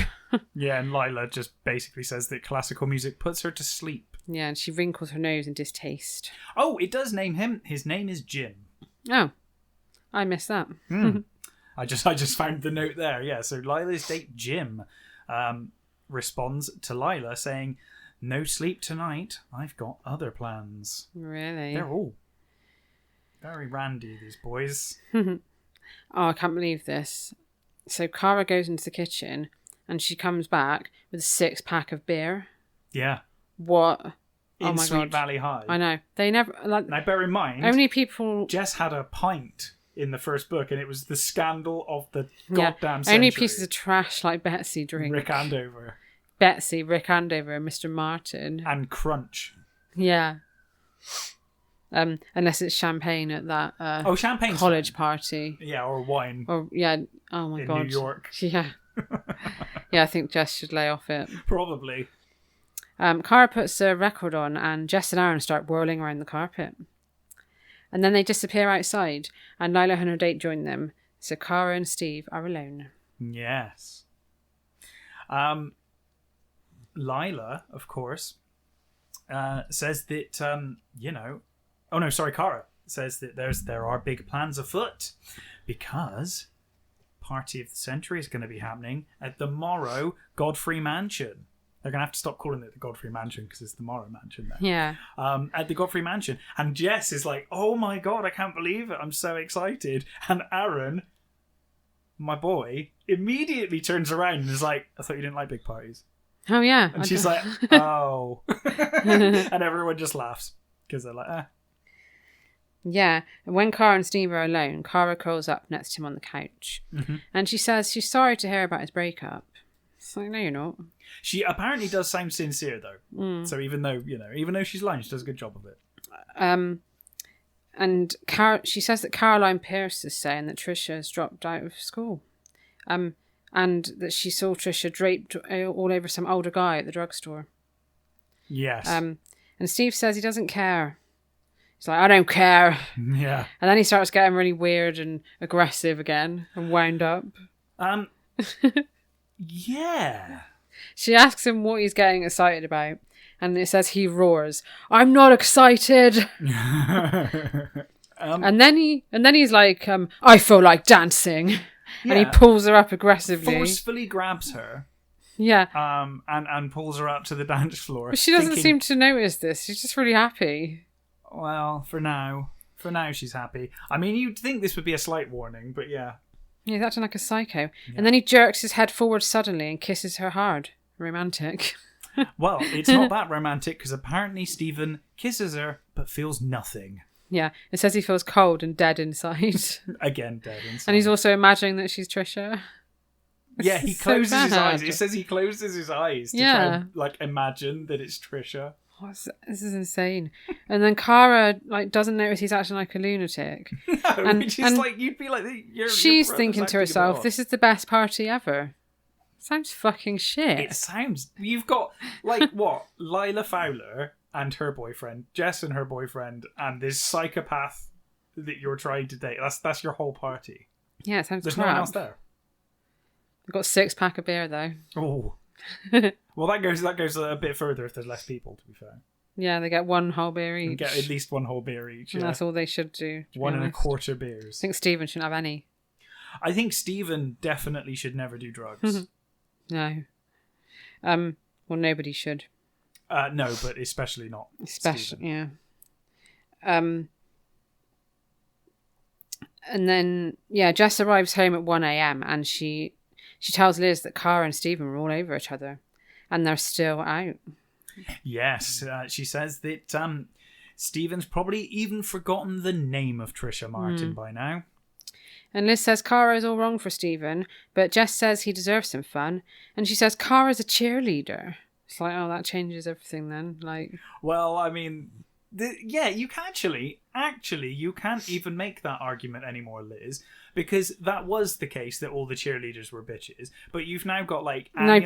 Yeah, and Lila just basically says that classical music puts her to sleep. Yeah, and she wrinkles her nose in distaste. Oh, it does name him. His name is Jim. Oh, I missed that. I just found the note there. Yeah, so Lila's date Jim responds to Lila saying, "No sleep tonight. I've got other plans." Really? They're all very randy, these boys. Oh, I can't believe this. So Cara goes into the kitchen and she comes back with a 6-pack of beer. Yeah. What? In oh my Sweet God. Valley High. I know. They never... Now, bear in mind... Only people... Jess had a pint in the first book, and it was the scandal of the goddamn century. Only pieces of trash like Betsy drink. Rick Andover. Betsy, Rick Andover, and Mr. Martin. And Crunch. Yeah. Unless it's champagne at that champagne college party. Yeah, or wine. Or yeah. Oh my God. In New York. Yeah. Yeah, I think Jess should lay off it. Probably. Cara puts a record on, and Jess and Aaron start whirling around the carpet. And then they disappear outside, and Lila and her date join them. So Cara and Steve are alone. Yes. Lila, of course, says that Kara says that there are big plans afoot because Party of the Century is going to be happening at the Morrow Godfrey Mansion. They're going to have to stop calling it the Godfrey Mansion because it's the Morrow Mansion now. Yeah. At the Godfrey Mansion. And Jess is like, oh my god, I can't believe it. I'm so excited. And Aaron, my boy, immediately turns around and is like, I thought you didn't like big parties. Oh, yeah. And she's like, oh. And everyone just laughs because they're like, Yeah, and when Cara and Steve are alone, Cara curls up next to him on the couch. Mm-hmm. And she says she's sorry to hear about his breakup. It's like, no, you're not. She apparently does sound sincere, though. So even though she's lying, she does a good job of it. And she says that Caroline Pierce is saying that Trisha has dropped out of school. And that she saw Trisha draped all over some older guy at the drugstore. Yes. And Steve says he doesn't care. He's like, I don't care. Yeah. And then he starts getting really weird and aggressive again and wound up. Yeah. She asks him what he's getting excited about. And it says he roars, I'm not excited. And then he's like, I feel like dancing. Yeah. And he pulls her up aggressively. Forcefully grabs her. Yeah. And pulls her up to the dance floor. But she doesn't seem to notice this. She's just really happy. Well, for now she's happy. I mean, you'd think this would be a slight warning, but yeah. Yeah, he's acting like a psycho. Yeah. And then he jerks his head forward suddenly and kisses her hard. Romantic. Well, it's not that romantic because apparently Stephen kisses her but feels nothing. Yeah, it says he feels cold and dead inside. Again, dead inside. And he's also imagining that she's Trisha. Yeah, he closes his eyes. It says he closes his eyes to try and, imagine that it's Trisha. This is insane. And then Cara doesn't notice he's acting like a lunatic. No, which is you'd be like, she's thinking to herself, this is the best party ever. Sounds fucking shit. It sounds. You've got what? Lila Fowler and her boyfriend, Jess and her boyfriend, and this psychopath that you're trying to date. That's your whole party. Yeah, it sounds. There's crap. no one else there. I've got 6-pack of beer though. Oh. Well, that goes a bit further if there's less people. To be fair. Yeah, they get one whole beer each. They get at least one whole beer each. And that's all they should do. 1.25 beers. I think Stephen shouldn't have any. I think Stephen definitely should never do drugs. No. Well, nobody should. No, but especially not. Especially, yeah. And then, Jess arrives home at 1 a.m. and she tells Liz that Cara and Stephen were all over each other. And they're still out. Yes, she says that Stephen's probably even forgotten the name of Trisha Martin by now. And Liz says Cara's all wrong for Stephen, but Jess says he deserves some fun. And she says Cara's a cheerleader. It's like, oh, that changes everything then. Well, I mean, you can actually, you can't even make that argument anymore, Liz, because that was the case that all the cheerleaders were bitches. But you've now got Annie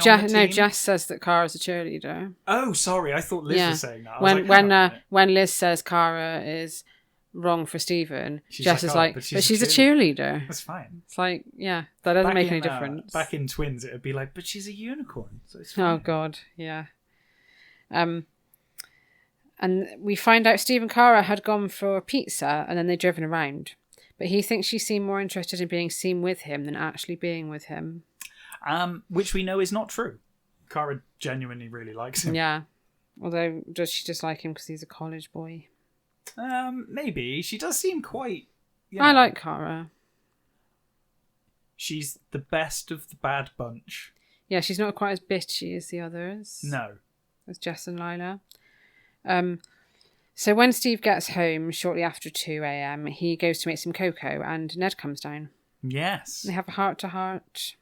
Jess says that Cara's a cheerleader. Oh, sorry, I thought Liz was saying that. When Liz says Cara is wrong for Stephen, Jess is but she's a cheerleader. That's fine. It's that doesn't make any difference. Back in Twins, it would be but she's a unicorn, so it's fine. Oh God, yeah. And we find out Steve and Cara had gone for pizza and then they'd driven around. But he thinks she seemed more interested in being seen with him than actually being with him. Which we know is not true. Cara genuinely really likes him. Yeah. Although, does she just like him because he's a college boy? Maybe. She does seem quite... I like Cara. She's the best of the bad bunch. Yeah, she's not quite as bitchy as the others. No. As Jess and Lila. So when Steve gets home shortly after 2 a.m, he goes to make some cocoa and Ned comes down. Yes. They have a heart-to-heart.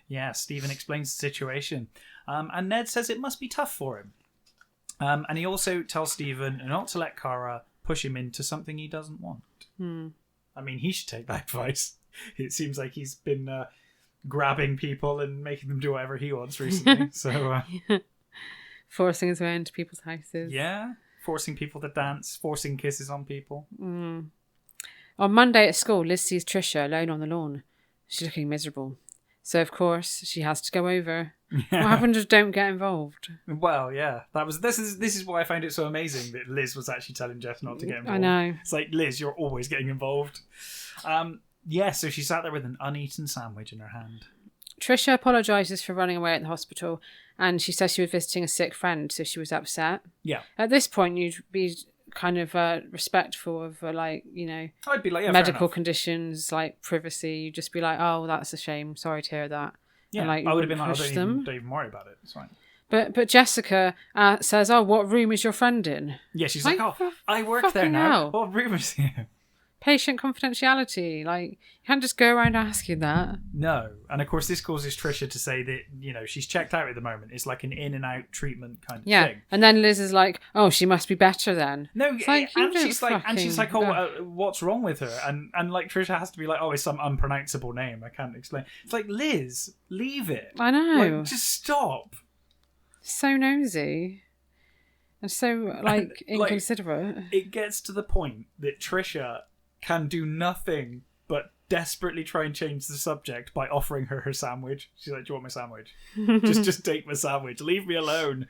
Yeah, Stephen explains the situation. And Ned says it must be tough for him. And he also tells Stephen not to let Cara push him into something he doesn't want. I mean, he should take that advice. It seems like he's been grabbing people and making them do whatever he wants recently. So forcing his way into people's houses. Yeah, forcing people to dance, forcing kisses on people. On Monday at school, Liz sees Trisha alone on the lawn. She's looking miserable. So, of course, she has to go over. What happened to don't get involved? Well, yeah. This is why I find it so amazing that Liz was actually telling Jess not to get involved. I know. It's like, Liz, you're always getting involved. So she sat there with an uneaten sandwich in her hand. Trisha apologises for running away at the hospital, and she says she was visiting a sick friend, so she was upset. Yeah. At this point, you'd be kind of respectful of, I'd be like, yeah, medical conditions, like privacy. You'd just be like, oh, that's a shame. Sorry to hear that. Yeah, and, I would have been like, push don't even worry about it. It's fine. But Jessica says, oh, what room is your friend in? Yeah, she's like, I work there now. Hell. What room is he? Patient confidentiality. Like, you can't just go around asking that. No. And of course, this causes Trisha to say that, she's checked out at the moment. It's like an in and out treatment kind of thing. And then Liz is like, oh, she must be better then. No, like, and she's like, what's wrong with her? And like, Trisha has to be like, oh, it's some unpronounceable name. I can't explain. It's like, Liz, leave it. I know. Like, just stop. So nosy. And so, inconsiderate. It gets to the point that Trisha can do nothing but desperately try and change the subject by offering her sandwich. She's like, do you want my sandwich? just take my sandwich. Leave me alone.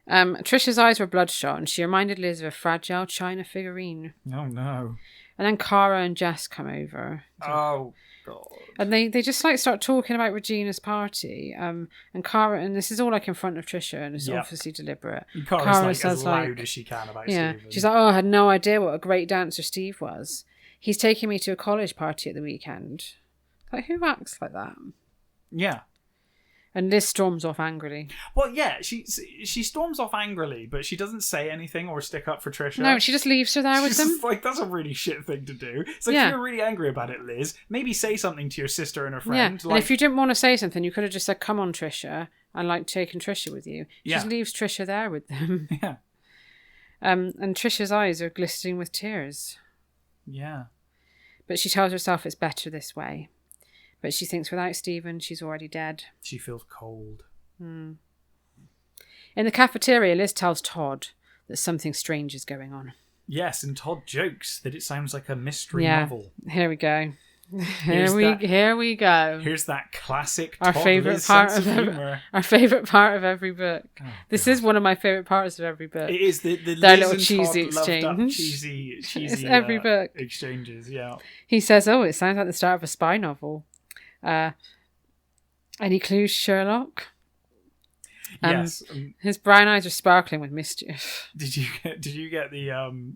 Trisha's eyes were bloodshot, and she reminded Liz of a fragile china figurine. Oh, no. And then Cara and Jess come over. Oh, God. And they just start talking about Regina's party. And Cara, and this is all in front of Trisha, and it's obviously deliberate. Cara says as loud as she can about Stephen. She's like, oh, I had no idea what a great dancer Steve was. He's taking me to a college party at the weekend. Like, who acts like that? Yeah. And Liz storms off angrily. Well, yeah, she storms off angrily, but she doesn't say anything or stick up for Trisha. No, she just leaves her there with them. Just like, that's a really shit thing to do. It's like, if you're really angry about it, Liz, maybe say something to your sister and her friend. Yeah, and if you didn't want to say something, you could have just said, come on, Trisha, and taken Trisha with you. She just leaves Trisha there with them. Yeah. And Trisha's eyes are glistening with tears. Yeah. But she tells herself it's better this way. But she thinks without Stephen, she's already dead. She feels cold. In the cafeteria, Liz tells Todd that something strange is going on. Yes, and Todd jokes that it sounds like a mystery novel. Here we go. Here we go. Here's that classic our Todd favorite part of our favorite part of every book. Oh, this is one of my favorite parts of every book. It is the their Liz little and cheesy Todd exchange. Cheesy it's every book exchanges. Yeah. He says, "Oh, it sounds like the start of a spy novel." Any clues, Sherlock? Yes. His brown eyes are sparkling with mischief. Did you get the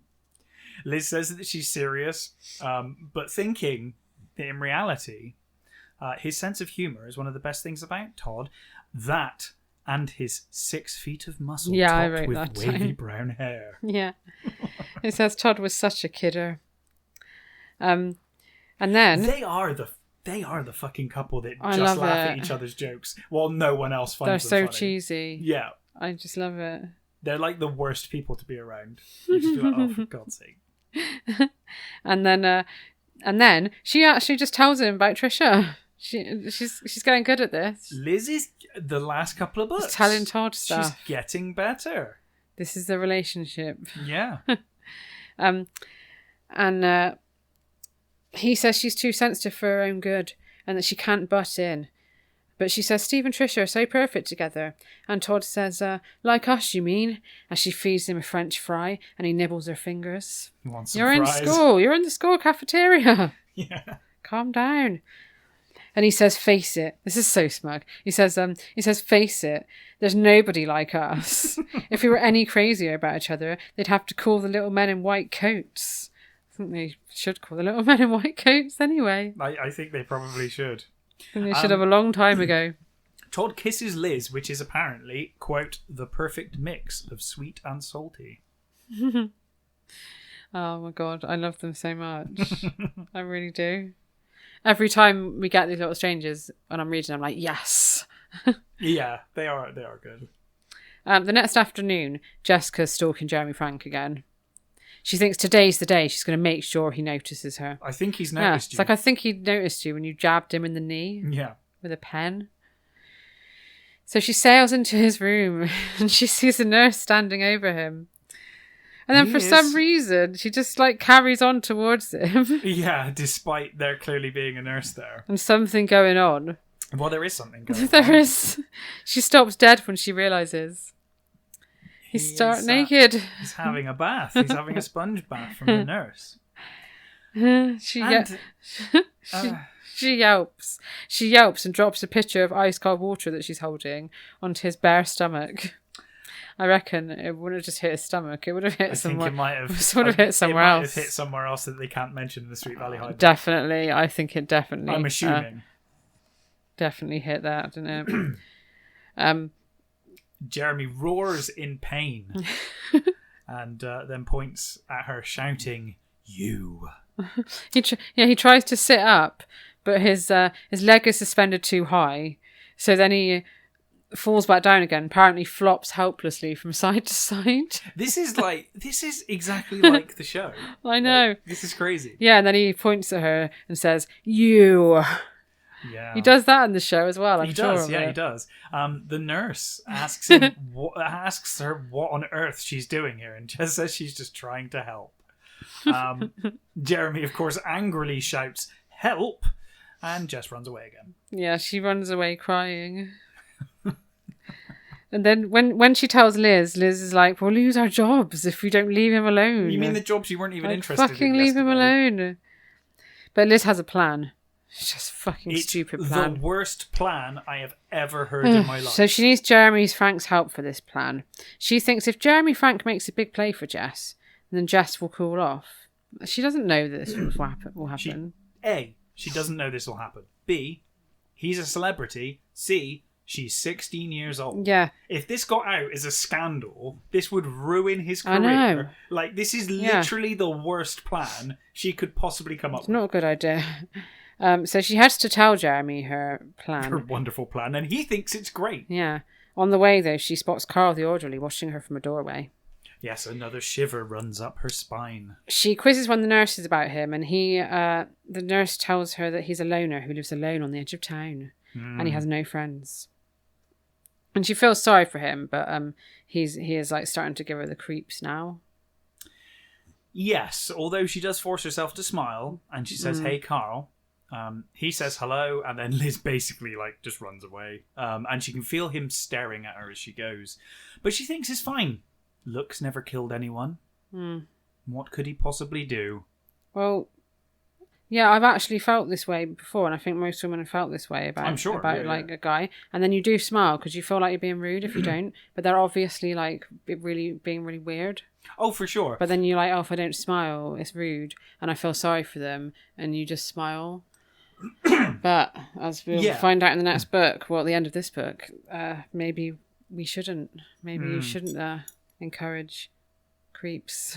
Liz says that she's serious, but thinking that in reality, his sense of humour is one of the best things about Todd. That and his 6 feet of muscle topped with wavy brown hair. Yeah. It says Todd was such a kidder. And then they are the fucking couple that just laugh at each other's jokes while no one else finds them funny. They're so cheesy. Yeah. I just love it. They're like the worst people to be around. You just feel like, oh, for God's sake. And then she actually just tells him about Trisha. She's getting good at this. Liz is the last couple of books. She's telling Todd stuff. She's getting better. This is the relationship. Yeah. And he says she's too sensitive for her own good and that she can't butt in. But she says Steve and Trisha are so perfect together. And Todd says, like us, you mean? As she feeds him a French fry and he nibbles her fingers. You're in school. You're in the school cafeteria. Yeah. Calm down. And he says, face it. This is so smug. He says, face it. There's nobody like us. If we were any crazier about each other, they'd have to call the little men in white coats. I think they should call the little men in white coats anyway. I think they probably should. And they should have a long time ago. Todd kisses Liz, which is apparently, quote, the perfect mix of sweet and salty. Oh my God, I love them so much. I really do. Every time we get these little exchanges, when I'm reading, I'm like, yes. Yeah, they are good. The next afternoon, Jessica's stalking Jeremy Frank again. She thinks today's the day she's going to make sure he notices her. I think he's noticed you. It's like, I think he noticed you when you jabbed him in the knee. Yeah. With a pen. So she sails into his room and she sees a nurse standing over him. And then some reason, she just carries on towards him. Yeah, despite there clearly being a nurse there. And something going on. Well, there is something going on. There is. She stops dead when she realises. He's stark naked. He's having a bath. He's having a sponge bath from the nurse. She yelps. She yelps and drops a pitcher of ice cold water that she's holding onto his bare stomach. I reckon it wouldn't have just hit his stomach. It would have hit somewhere. I think it might have sort of hit somewhere else. It might have hit somewhere else that they can't mention in the Sweet Valley High. Definitely. I think it definitely. I'm assuming. Definitely hit that, didn't it? Jeremy roars in pain and then points at her, shouting, "You!" He tries to sit up, but his leg is suspended too high, so then he falls back down again. Apparently, flops helplessly from side to side. This is exactly like the show. I know. Like, this is crazy. Yeah, and then he points at her and says, "You." Yeah, he does that in the show as well. He does. The nurse asks her what on earth she's doing here, and Jess says she's just trying to help. Jeremy, of course, angrily shouts, "Help!" and Jess runs away again. Yeah, she runs away crying. And then when she tells Liz is like, "We'll lose our jobs if we don't leave him alone." You mean the jobs you weren't even interested in? Fucking leave him alone. But Liz has a plan. It's just fucking stupid plan. The worst plan I have ever heard in my life. So she needs Jeremy Frank's help for this plan. She thinks if Jeremy Frank makes a big play for Jess, then Jess will cool off. She doesn't know that this will happen. She doesn't know this will happen. B, he's a celebrity. C, she's 16 years old. Yeah. If this got out as a scandal, this would ruin his career. I know. Like, this is literally the worst plan she could possibly come up with. It's not a good idea. So she has to tell Jeremy her plan. Her wonderful plan, and he thinks it's great. Yeah. On the way, though, she spots Carl the orderly watching her from a doorway. Yes, another shiver runs up her spine. She quizzes one of the nurses about him, and the nurse tells her that he's a loner who lives alone on the edge of town, and he has no friends. And she feels sorry for him, but he is like starting to give her the creeps now. Yes, although she does force herself to smile, and she says, "Hey, Carl." He says hello, and then Liz basically just runs away. And she can feel him staring at her as she goes. But she thinks it's fine. Looks never killed anyone. What could he possibly do? Well, yeah, I've actually felt this way before, and I think most women have felt this way about a guy. And then you do smile because you feel like you're being rude if you don't. But they're obviously being really weird. Oh, for sure. But then you're like, oh, if I don't smile, it's rude, and I feel sorry for them, and you just smile. But as we'll find out in the next book, well, at the end of this book, maybe we shouldn't. Maybe you shouldn't encourage creeps.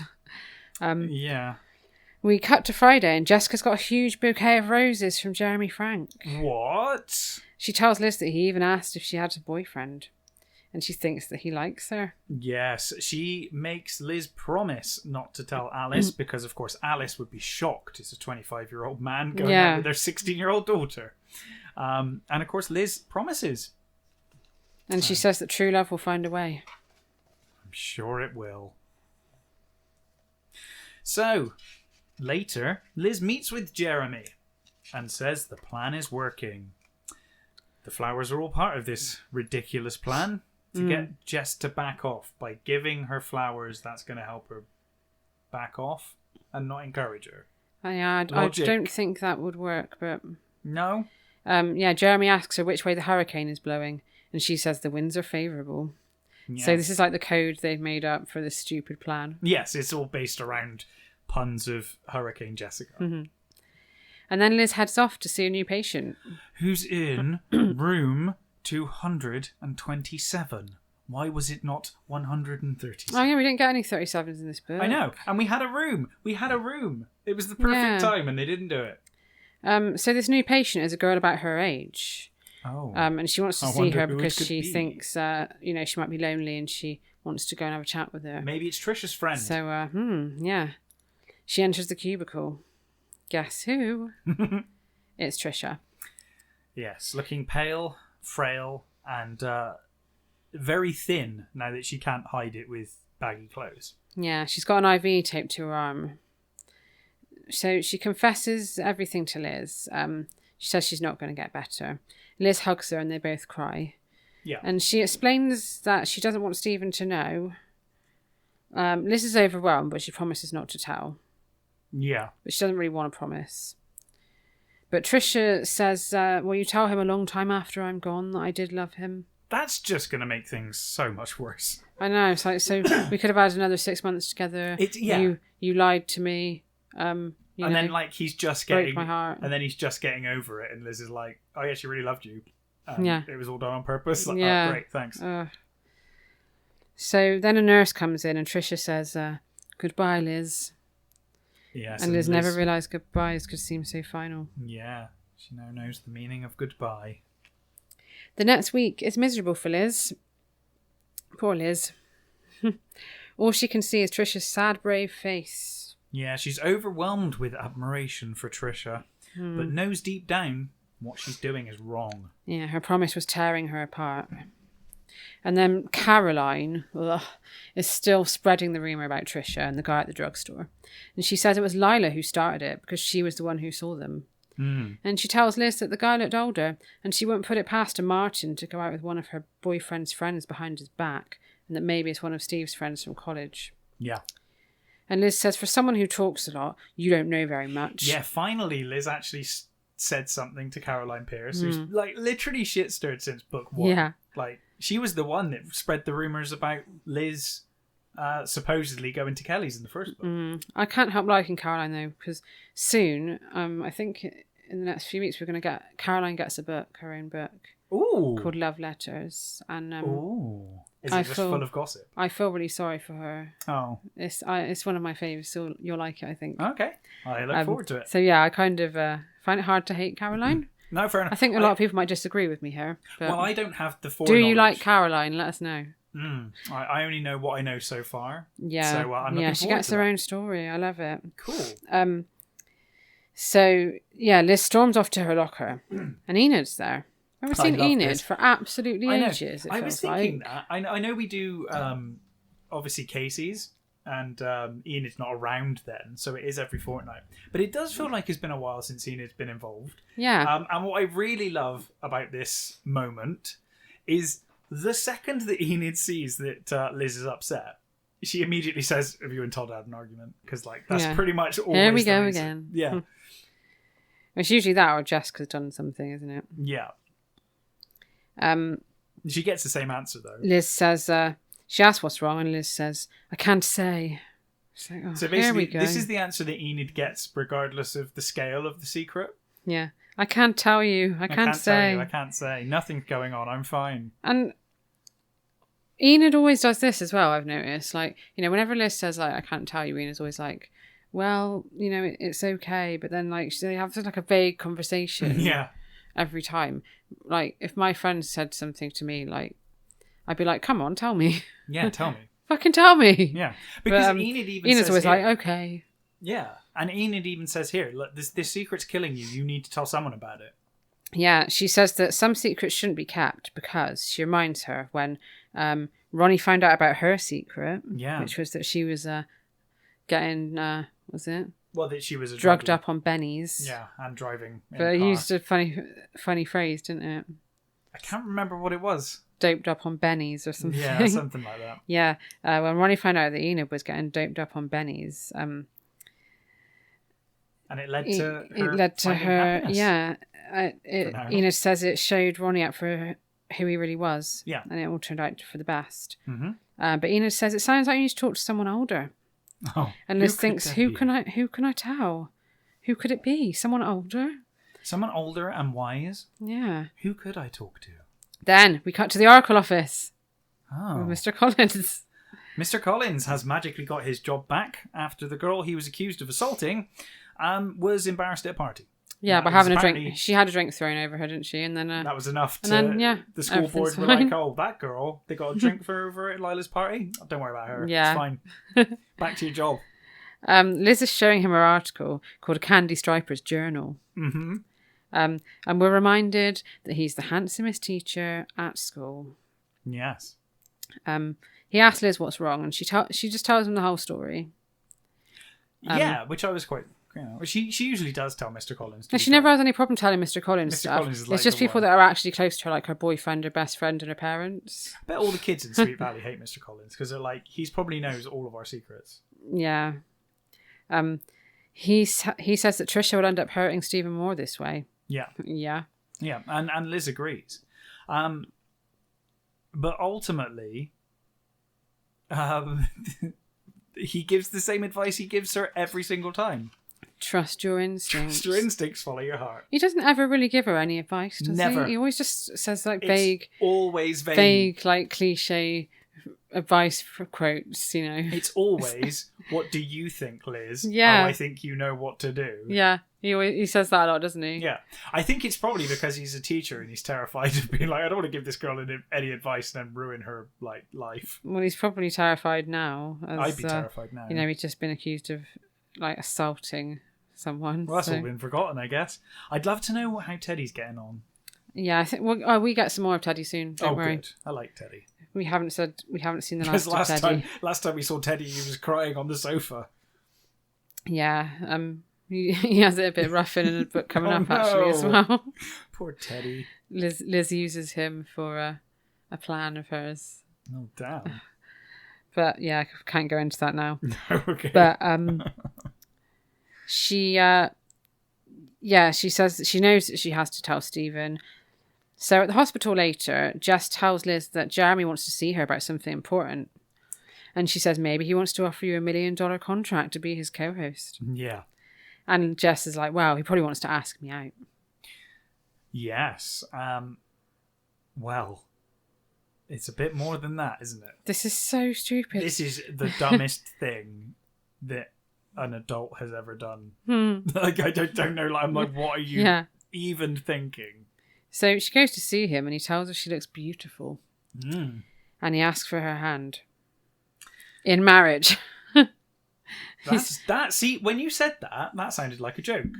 We cut to Friday, and Jessica's got a huge bouquet of roses from Jeremy Frank. What? She tells Liz that he even asked if she had a boyfriend, and she thinks that he likes her. Yes, she makes Liz promise not to tell Alice, because of course Alice would be shocked. It's a 25-year-old man going out with their 16-year-old daughter. And of course Liz promises. And she says that true love will find a way. I'm sure it will. So, later, Liz meets with Jeremy and says the plan is working. The flowers are all part of this ridiculous plan to get Jess to back off. By giving her flowers, that's going to help her back off and not encourage her. I don't think that would work, but... No? Jeremy asks her which way the hurricane is blowing, and she says the winds are favourable. Yes. So this is like the code they've made up for this stupid plan. Yes, it's all based around puns of Hurricane Jessica. Mm-hmm. And then Liz heads off to see a new patient. Who's in room 227? Why was it not 130? Oh yeah, we didn't get any 37s in this book. I know. And we had a room. It was the perfect time and they didn't do it. So this new patient is a girl about her age. Oh. And she wants to see her because she thinks, she might be lonely and she wants to go and have a chat with her. Maybe it's Trisha's friend. So, yeah. She enters the cubicle. Guess who? It's Trisha. Yes, looking pale, frail, and very thin now that she can't hide it with baggy clothes. Yeah, she's got an IV taped to her arm. So she confesses everything to Liz. She says she's not going to get better. Liz hugs her and they both cry. Yeah. And she explains that she doesn't want Stephen to know. Liz is overwhelmed, but she promises not to tell. Yeah. But she doesn't really want to promise. But Trisha says, will you tell him a long time after I'm gone that I did love him? That's just going to make things so much worse. I know. It's like, so we could have had another 6 months together. You lied to me. Then like he's just broke getting my heart. And then he's just getting over it, and Liz is like, "Oh yeah, she really loved you. Yeah, it was all done on purpose." Like, yeah. Oh, great, thanks. So then a nurse comes in, and Trisha says, "Goodbye, Liz." Yes, and Liz never realised goodbyes could seem so final. Yeah, she now knows the meaning of goodbye. The next week is miserable for Liz. Poor Liz. All she can see is Trisha's sad, brave face. Yeah, she's overwhelmed with admiration for Trisha, but knows deep down what she's doing is wrong. Yeah, her promise was tearing her apart. And then Caroline is still spreading the rumour about Trisha and the guy at the drugstore. And she says it was Lila who started it because she was the one who saw them. And she tells Liz that the guy looked older and she won't put it past a Martin to go out with one of her boyfriend's friends behind his back, and that maybe it's one of Steve's friends from college. Yeah. And Liz says, for someone who talks a lot, you don't know very much. Yeah, finally Liz actually said something to Caroline Pierce, who's like literally shit-stirred since book 1. Yeah. Like, she was the one that spread the rumours about Liz supposedly going to Kelly's in the first book. I can't help liking Caroline though, because soon, I think in the next few weeks, we're going to get Caroline gets a book, her own book. Ooh. Called Love Letters. And is it just full of gossip? I feel really sorry for her. Oh. It's one of my favourites, so you'll like it, I think. Okay. I look forward to it. So yeah, I kind of find it hard to hate Caroline. No, fair enough. I think a lot of people might disagree with me here. But well, I don't have the foreknowledge. Do you like Caroline? Let us know. I only know what I know so far. Yeah. So I'm looking forward she gets to her that. own story. I love it. Cool. So yeah, Liz storms off to her locker, and Enid's there. I haven't seen Enid for absolutely ages. I was thinking that. I know we do obviously Casey's, and Enid's not around then, so it is every fortnight. But it does feel like it's been a while since Enid's been involved. Yeah. And what I really love about this moment is the second that Enid sees that Liz is upset, she immediately says, "Have you and Todd had an argument?" Because like that's pretty much always. Here we the go reason. again. Yeah. It's usually that or Jessica's done something, isn't it? Yeah. She gets the same answer though. Liz says, she asks what's wrong, and Liz says, "I can't say." It's like, so basically, this is the answer that Enid gets, regardless of the scale of the secret. Yeah, I can't tell you. I can't say. I can't say. Nothing's going on. I'm fine. And Enid always does this as well. I've noticed, like, you know, whenever Liz says like, "I can't tell you," Enid's always like, "Well, you know, it's okay," but then like they have like a vague conversation. Yeah. Every time, like if my friend said something to me, like I'd be like, "Come on, tell me." Yeah, tell me. Fucking tell me. Yeah, because Enid's says always here, like, "Okay." Yeah, and Enid even says here, "Look, this secret's killing you. You need to tell someone about it." Yeah, she says that some secrets shouldn't be kept because she reminds her when Ronnie found out about her secret, which was that she was getting was it? Well, that she was drugged up on bennies. Yeah, and driving. But it used a funny phrase, didn't it? I can't remember what it was. Doped up on bennies or something. Yeah, something like that. Yeah, when Ronnie found out that Enid was getting doped up on bennies, and it led to her. Happiness. Yeah, Enid says it showed Ronnie up for who he really was. Yeah, and it all turned out for the best. Mm-hmm. But Enid says it sounds like you need to talk to someone older. Oh, and Liz thinks, who can I tell? Who could it be? Someone older? Someone older and wise? Yeah. Who could I talk to? Then we cut to the Oracle office. Oh. With Mr. Collins. Mr. Collins has magically got his job back after the girl he was accused of assaulting was embarrassed at a party. Yeah, by having a drink. She had a drink thrown over her, didn't she? And then that was enough to... the school board were like, "Oh, that girl, they got a drink for over at Lila's party? Oh, don't worry about her. Yeah. It's fine. Back to your job." Liz is showing him her article called Candy Striper's Journal. Mm-hmm. And we're reminded that he's the handsomest teacher at school. Yes. He asks Liz what's wrong, and she just tells him the whole story. Yeah, which I was quite you know, she usually does tell Mr. Collins. And she never has any problem telling Mr. Collins Mr. stuff. Collins is like it's just the people one. that are actually close to her, like her boyfriend, her best friend, and her parents. I bet all the kids in Sweet Valley hate Mr. Collins because they're like, he's probably knows all of our secrets. Yeah. He says that Trisha will end up hurting Stephen more this way. Yeah. Yeah. Yeah, and Liz agrees. But ultimately, he gives the same advice he gives her every single time. Trust your instincts. Trust your instincts, follow your heart. He doesn't ever really give her any advice, does Never. he? He always just says like It's always vague. like cliche advice for quotes, you know. It's always, what do you think, Liz? Yeah. Oh, I think you know what to do. Yeah, he says that a lot, doesn't he? Yeah. I think it's probably because he's a teacher and he's terrified of being like, I don't want to give this girl any advice and then ruin her like life. Well, he's probably terrified now. I'd be terrified now. You know, he's just been accused of like assaulting someone. Well, that's all been forgotten, I guess. I'd love to know how Teddy's getting on. Yeah, I think we get some more of Teddy soon. Don't worry. Good. I like Teddy. We haven't seen the Because last of Teddy. last time we saw Teddy, he was crying on the sofa. Yeah, he has it a bit rough in a book coming up actually as well. Poor Teddy. Liz uses him for a plan of hers. Oh damn. But yeah, I can't go into that now. Okay. But she says that she knows that she has to tell Stephen. So at the hospital later, Jess tells Liz that Jeremy wants to see her about something important. And she says maybe he wants to offer you $1 million contract to be his co-host. Yeah. And Jess is like, wow, he probably wants to ask me out. Yes. Well, it's a bit more than that, isn't it? This is so stupid. This is the dumbest thing that an adult has ever done. Like, I don't know. Like, I'm like, what are you even thinking? So she goes to see him and he tells her she looks beautiful. And he asks for her hand. In marriage. See, when you said that, that sounded like a joke.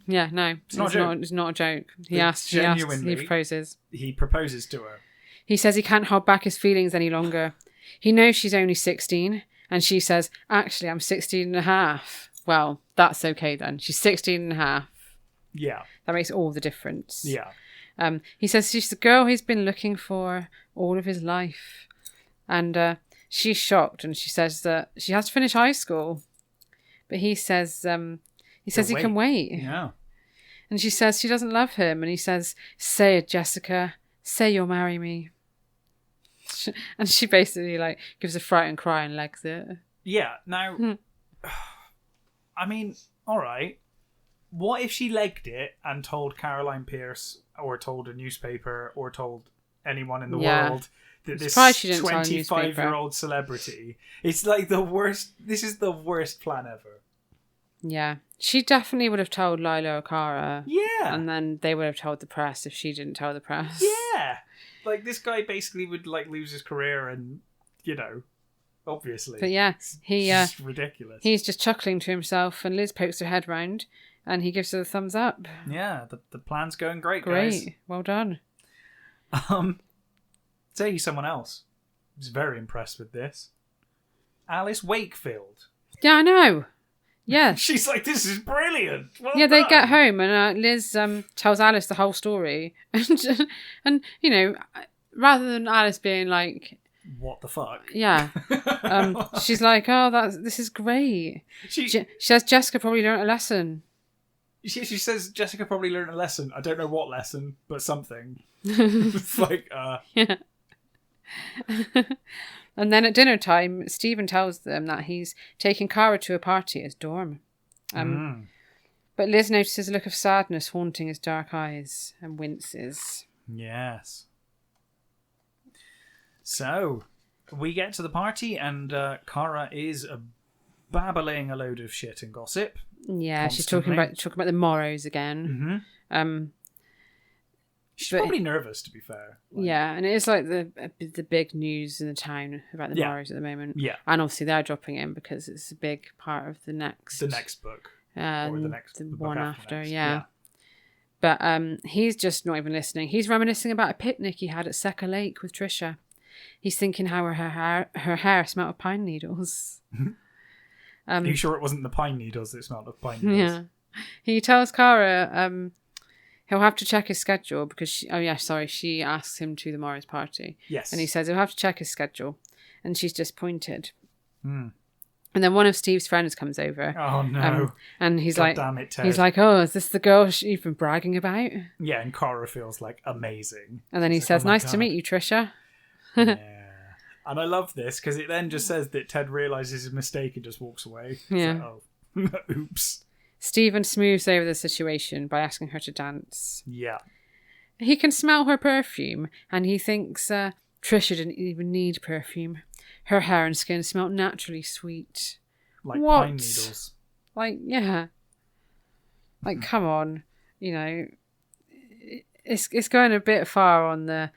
Yeah, no. It's not a joke. He proposes. He proposes to her. He says he can't hold back his feelings any longer. He knows she's only 16. And she says, actually, I'm 16 and a half. Well, that's okay then. She's 16 and a half. Yeah. That makes all the difference. Yeah. He says she's the girl he's been looking for all of his life. And she's shocked and she says that she has to finish high school. But he says he can wait. Yeah. And she says she doesn't love him. And he says, say it, Jessica. Say you'll marry me. And she basically like gives a frightened cry and legs it. Yeah. Now, I mean, all right. What if she legged it and told Caroline Pierce or told a newspaper or told anyone in the world that this 25-year-old celebrity, it's like the worst. This is the worst plan ever. Yeah. She definitely would have told Lila O'Cara. Yeah. And then they would have told the press if she didn't tell the press. Yeah. Like, this guy basically would, like, lose his career and, you know, obviously. But yeah, it's ridiculous. He's just chuckling to himself and Liz pokes her head round and he gives her the thumbs up. Yeah, the plan's going great, guys. Great. Well done. Tell you someone else was very impressed with this. Alice Wakefield. Yeah, I know. Yeah. She's like, this is brilliant. Well yeah, done. they get home and Liz tells Alice the whole story. and, you know, rather than Alice being like... What the fuck? Yeah. She's like, oh, this is great. She says Jessica probably learnt a lesson. She says Jessica probably learned a lesson. I don't know what lesson, but something. It's like, Yeah. And then at dinner time, Stephen tells them that he's taking Cara to a party at his dorm. But Liz notices a look of sadness haunting his dark eyes and winces. Yes. So, we get to the party and Cara is babbling a load of shit and gossip. Yeah, constantly. She's talking about the Morrows again. She's probably nervous, to be fair. Yeah, and it is like the big news in the town about the Morrows at the moment. Yeah. And obviously they're dropping in because it's a big part of the next book. Or the one after, yeah. But he's just not even listening. He's reminiscing about a picnic he had at Seca Lake with Trisha. He's thinking how her hair smelled of pine needles. Are you sure it wasn't the pine needles that smelled of pine needles? Yeah. He tells Cara he'll have to check his schedule because she asks him to the Morris party. Yes. And he says he'll have to check his schedule. And she's disappointed. Hmm. And then one of Steve's friends comes over. Oh, no. And he's God like, damn it, Ted. he's like, oh, is this the girl you've been bragging about? Yeah, and Cara feels like amazing. And then he says, nice to meet you, Trisha. Yeah. And I love this because it then just says that Ted realizes his mistake and just walks away. Yeah. Like, oh, oops. Steven smooths over the situation by asking her to dance. Yeah. He can smell her perfume, and he thinks Trisha didn't even need perfume. Her hair and skin smelled naturally sweet. Like What? pine needles. Like, yeah. Like, come on. You know, it's going a bit far on the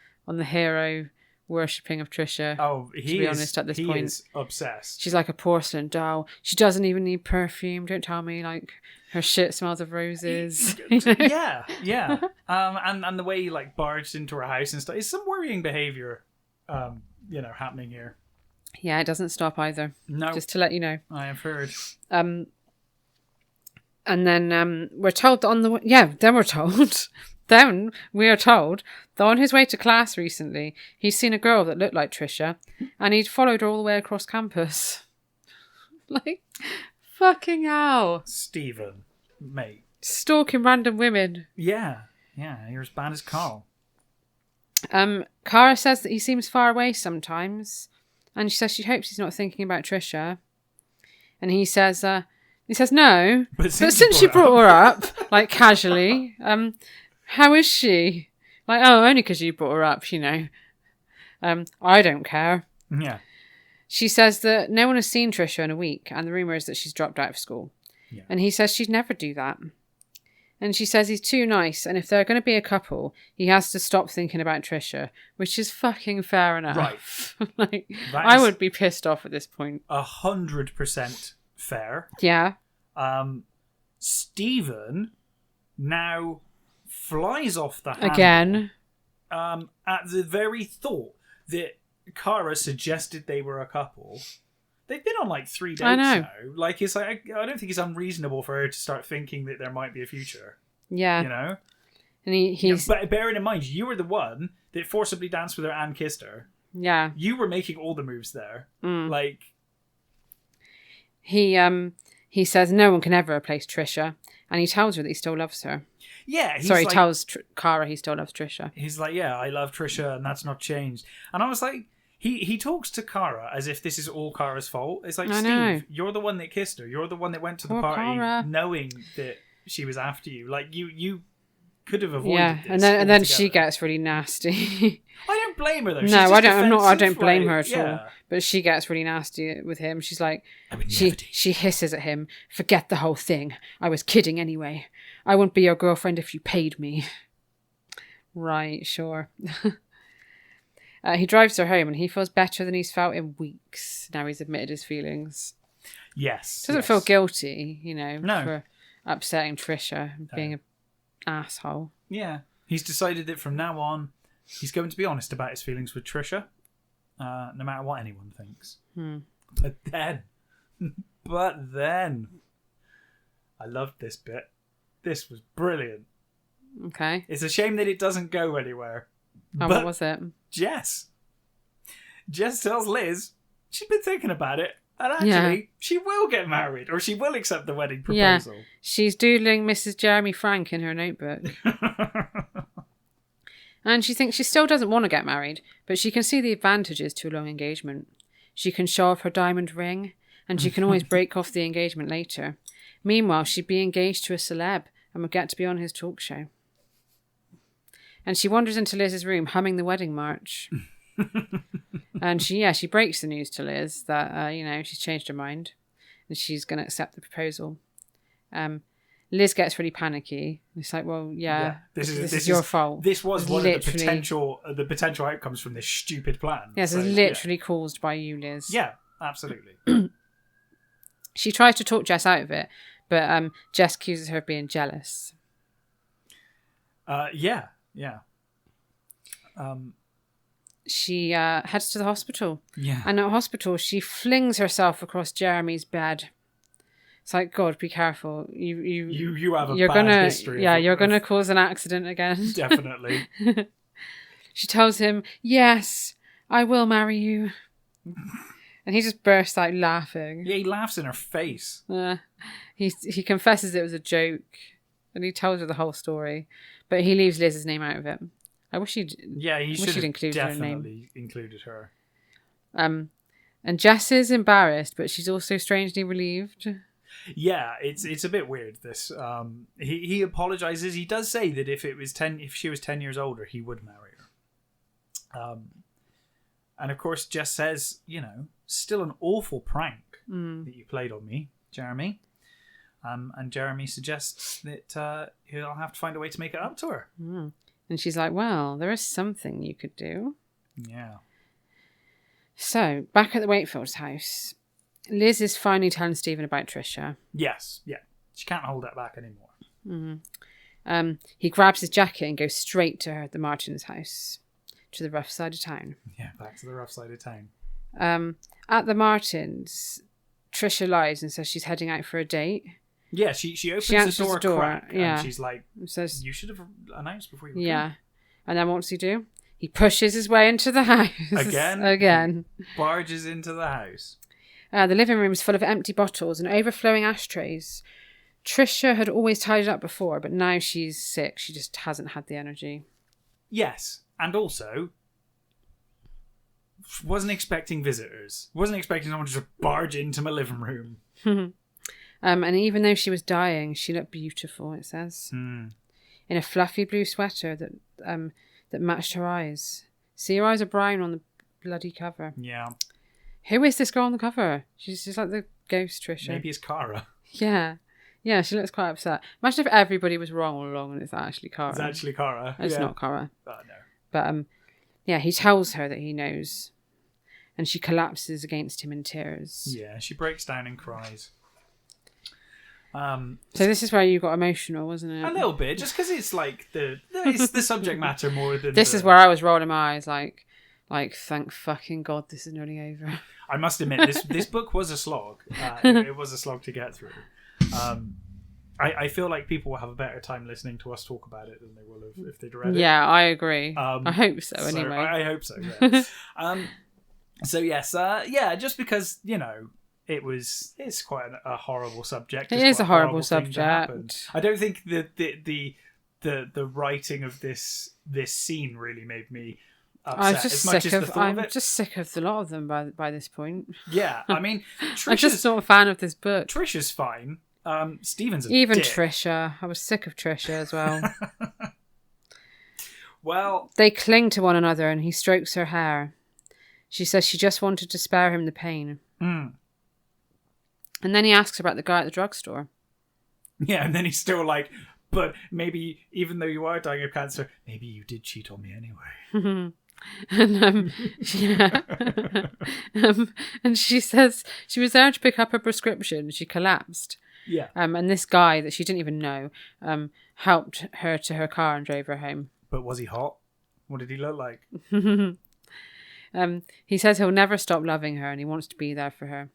hero worshipping of Trisha. Oh, to be honest, at this point, he is obsessed. she's like a porcelain doll. She doesn't even need perfume. Don't tell me like her shit smells of roses. Yeah. And the way he like barged into her house and stuff. It's some worrying behavior, happening here. Yeah, it doesn't stop either. No, just to let you know. I have heard. And then we're told that then we're told. Then we are told that on his way to class recently, he's seen a girl that looked like Trisha, and he'd followed her all the way across campus. Like, fucking hell. Stephen, mate. Stalking random women. Yeah, you're as bad as Carl. Cara says that he seems far away sometimes, and she says she hopes he's not thinking about Trisha. And he says no, but since you brought her up, like casually, how is she? Like, oh, only because you brought her up, I don't care. Yeah. She says that no one has seen Trisha in a week, and the rumour is that she's dropped out of school. Yeah. And he says she'd never do that. And she says he's too nice, and if they're going to be a couple, he has to stop thinking about Trisha, which is fucking fair enough. Right. Like, I would be pissed off at this point. 100% fair. Yeah. Stephen now flies off the handle. Again. At the very thought that Cara suggested they were a couple. They've been on like 3 dates now. Like, it's like, I don't think it's unreasonable for her to start thinking that there might be a future. Yeah. You know? And he's... But bearing in mind, you were the one that forcibly danced with her and kissed her. Yeah. You were making all the moves there. Like... He says no one can ever replace Trisha, and he tells her that he still loves her. Yeah. He tells Cara he still loves Trisha. He's like, yeah, I love Trisha, and that's not changed. And I was like... He talks to Cara as if this is all Cara's fault. It's like, Steve, you're the one that kissed her. You're the one that went to the party Cara. knowing that she was after you. Like, you could have avoided this. And then she gets really nasty. I don't blame her though. No, I don't. I don't blame her at all. But she gets really nasty with him. She's like, she hisses at him. Forget the whole thing. I was kidding anyway. I wouldn't be your girlfriend if you paid me. Right, sure. He drives her home and he feels better than he's felt in weeks. Now he's admitted his feelings. Yes. Doesn't feel guilty, No. for upsetting Trisha and being an asshole. Yeah. He's decided that from now on, he's going to be honest about his feelings with Trisha, no matter what anyone thinks. But then, I loved this bit. This was brilliant. Okay. It's a shame that it doesn't go anywhere. Oh, what was it? Jess tells Liz she's been thinking about it, and actually she will get married, or she will accept the wedding proposal. Yeah. She's doodling Mrs. Jeremy Frank in her notebook. And she thinks she still doesn't want to get married, but she can see the advantages to a long engagement. She can show off her diamond ring, and she can always break off the engagement later. Meanwhile, she'd be engaged to a celeb and would get to be on his talk show. And she wanders into Liz's room humming the wedding march. And she breaks the news to Liz that, she's changed her mind and she's going to accept the proposal. Liz gets really panicky. It's like, well, this is your fault. This was one of the potential outcomes from this stupid plan. Yes, it's literally caused by you, Liz. Yeah, absolutely. She tries to talk Jess out of it, but Jess accuses her of being jealous. Yeah. She heads to the hospital. Yeah. And at hospital, she flings herself across Jeremy's bed. It's like, God, be careful. You have a you're bad gonna, history. Yeah, you're gonna cause an accident again. Definitely. She tells him, "Yes, I will marry you," and he just bursts out laughing. Yeah, he laughs in her face. He confesses it was a joke, and he tells her the whole story, but he leaves Liz's name out of it. I wish he'd. Yeah, he should have included her definitely name. included her. And Jess is embarrassed, but she's also strangely relieved. Yeah, it's a bit weird. This he apologizes. He does say that if she was 10 years older, he would marry her. And of course, Jess says, still an awful prank that you played on me, Jeremy. And Jeremy suggests that he'll have to find a way to make it up to her. And she's like, "Well, there is something you could do." Yeah. So, back at the Wakefields' house, Liz is finally telling Stephen about Trisha. Yes, yeah. She can't hold that back anymore. He grabs his jacket and goes straight to the Martins' house, to the rough side of town. Yeah, back to the rough side of town. At the Martins, Trisha lies and says she's heading out for a date. Yeah, she opens answers the door, the door, crack, yeah. and she's like, Says, "You should have announced before you were yeah. And then what does he do? He pushes his way into the house. Again. Barges into the house. The living room is full of empty bottles and overflowing ashtrays. Trisha had always tidied up before, but now she's sick. She just hasn't had the energy. Yes, and also wasn't expecting visitors. Wasn't expecting someone to just barge into my living room. And even though she was dying, she looked beautiful, it says. In a fluffy blue sweater that matched her eyes. See, her eyes are brown on the bloody cover. Yeah. Who is this girl on the cover? She's just like the ghost Trisha. Maybe it's Cara. Yeah. Yeah, she looks quite upset. Imagine if everybody was wrong all along and it's actually Cara. It's actually Cara. It's not Cara. Oh, no. But, yeah, he tells her that he knows. And she collapses against him in tears. Yeah, she breaks down and cries. So this is where you got emotional, wasn't it? A little bit, just because it's like it's the subject matter more than This is where I was rolling my eyes, like thank fucking God this is nearly over. I must admit, this book was a slog. It was a slog to get through. I feel like people will have a better time listening to us talk about it than they will have if they'd read it. Yeah, I agree. I hope so, anyway. I hope so, yeah. So yes, just because, it's quite a horrible subject. It is a horrible subject. I don't think the writing of this scene really made me upset. I'm just sick of the lot of them by this point. Yeah, I mean, I'm just not a fan of this book. Trisha's fine. Stephen's even dick. Trisha. I was sick of Trisha as well. Well, they cling to one another, and he strokes her hair. She says she just wanted to spare him the pain. And then he asks about the guy at the drugstore. Yeah, and then he's still like, but maybe even though you are dying of cancer, maybe you did cheat on me anyway. And and she says she was there to pick up her prescription. She collapsed. Yeah. And this guy that she didn't even know helped her to her car and drove her home. But was he hot? What did he look like? He says he'll never stop loving her and he wants to be there for her.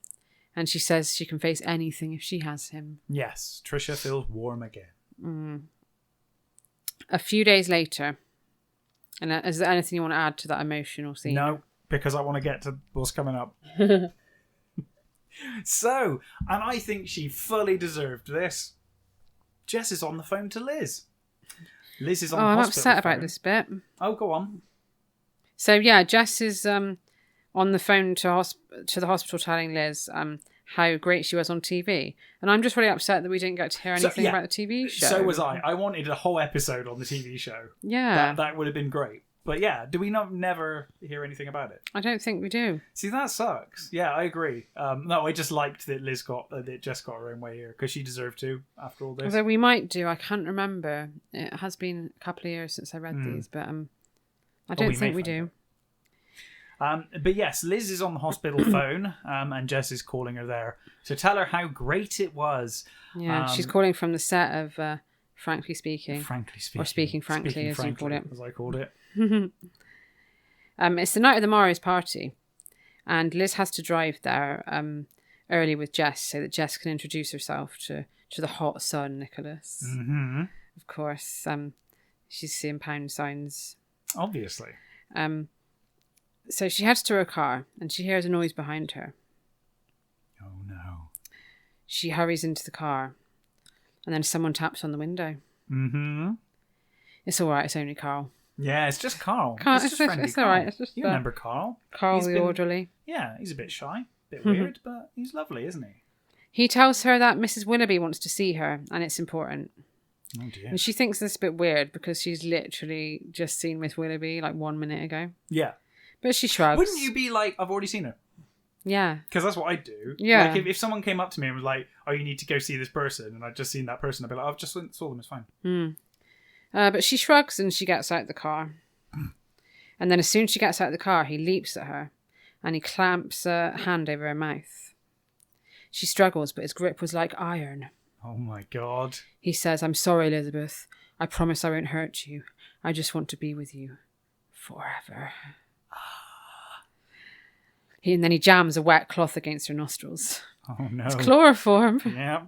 And she says she can face anything if she has him. Yes, Trisha feels warm again. A few days later, and is there anything you want to add to that emotional scene? No, because I want to get to what's coming up. So, and I think she fully deserved this. Jess is on the phone to Liz. Liz is on the I'm hospital upset phone. about this bit. Oh, go on. So yeah, Jess is on the phone to the hospital telling Liz how great she was on TV. And I'm just really upset that we didn't get to hear anything about the TV show. So was I. I wanted a whole episode on the TV show. Yeah. That would have been great. But yeah, do we never hear anything about it? I don't think we do. See, that sucks. Yeah, I agree. No, I just liked that that Jess got her own way here because she deserved to after all this. Although we might do, I can't remember. It has been a couple of years since I read these, but I don't think we do. But yes, Liz is on the hospital phone, and Jess is calling her there to tell her how great it was. Yeah, she's calling from the set of Frankly Speaking. Frankly Speaking. Or Speaking Frankly, as you call it. As I called it. It's the night of the Morrow's party, and Liz has to drive there early with Jess so that Jess can introduce herself to the hot son, Nicholas. Mm-hmm. Of course, she's seeing pound signs. Obviously. So she heads to her car and she hears a noise behind her. Oh no. She hurries into the car and then someone taps on the window. Mm-hmm. It's all right, it's only Carl. Yeah, it's just Carl. Carl It's just friendly it's Carl. all right. It's just you remember Carl? Carl the orderly. Yeah, he's a bit shy, a bit weird, but he's lovely, isn't he? He tells her that Mrs. Willoughby wants to see her and it's important. Oh dear. And she thinks this a bit weird because she's literally just seen Miss Willoughby like 1 minute ago. Yeah. But she shrugs. Wouldn't you be like, I've already seen her? Yeah. Because that's what I'd do. Yeah. Like if someone came up to me and was like, oh, you need to go see this person, and I'd just seen that person, I'd be like, I've just saw them, it's fine. But she shrugs and she gets out the car. And then as soon as she gets out of the car, he leaps at her and he clamps a hand over her mouth. She struggles, but his grip was like iron. Oh my God. He says, I'm sorry, Elizabeth. I promise I won't hurt you. I just want to be with you forever. And then he jams a wet cloth against her nostrils. Oh no. It's chloroform. Yeah.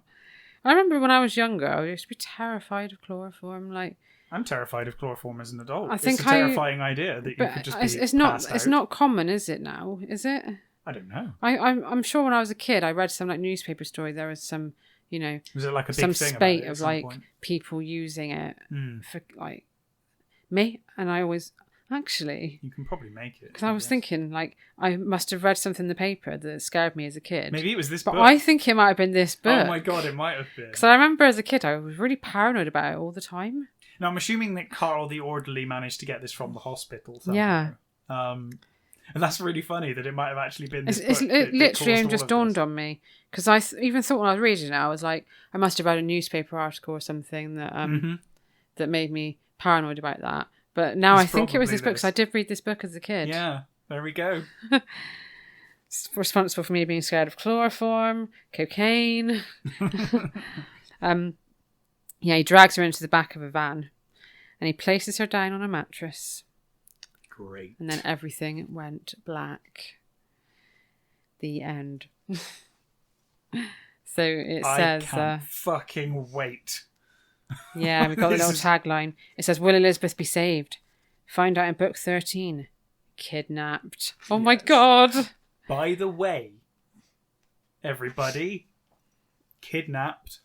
I remember when I was younger, I used to be terrified of chloroform. Like, I'm terrified of chloroform as an adult. I think it's a terrifying idea that you but could just be it's not passed it's out. not common, is it now? Is it? I don't know. I'm sure when I was a kid, I read some like newspaper story. There was some, Was it like a big some thing spate about it at of some like point? people using it for like me, and I always actually. You can probably make it. Because I was thinking, like, I must have read something in the paper that scared me as a kid. Maybe it was this but book. I think it might have been this book. Oh my God, it might have been. Because I remember as a kid, I was really paranoid about it all the time. Now, I'm assuming that Carl the orderly managed to get this from the hospital somehow. Yeah. And that's really funny that it might have actually been this It book that literally caused only all just of dawned this. on me. Because I even thought when I was reading it, I was like, I must have read a newspaper article or something that that made me paranoid about that. But now I think it was this book, because I did read this book as a kid. Yeah, there we go. It's responsible for me being scared of chloroform, cocaine. Yeah, he drags her into the back of a van and he places her down on a mattress. Great. And then everything went black. The end. So it says... I can't fucking wait. Yeah, we've got the little tagline. It says, will Elizabeth be saved? Find out in book 13. Kidnapped. Oh my God. By the way, everybody, Kidnapped,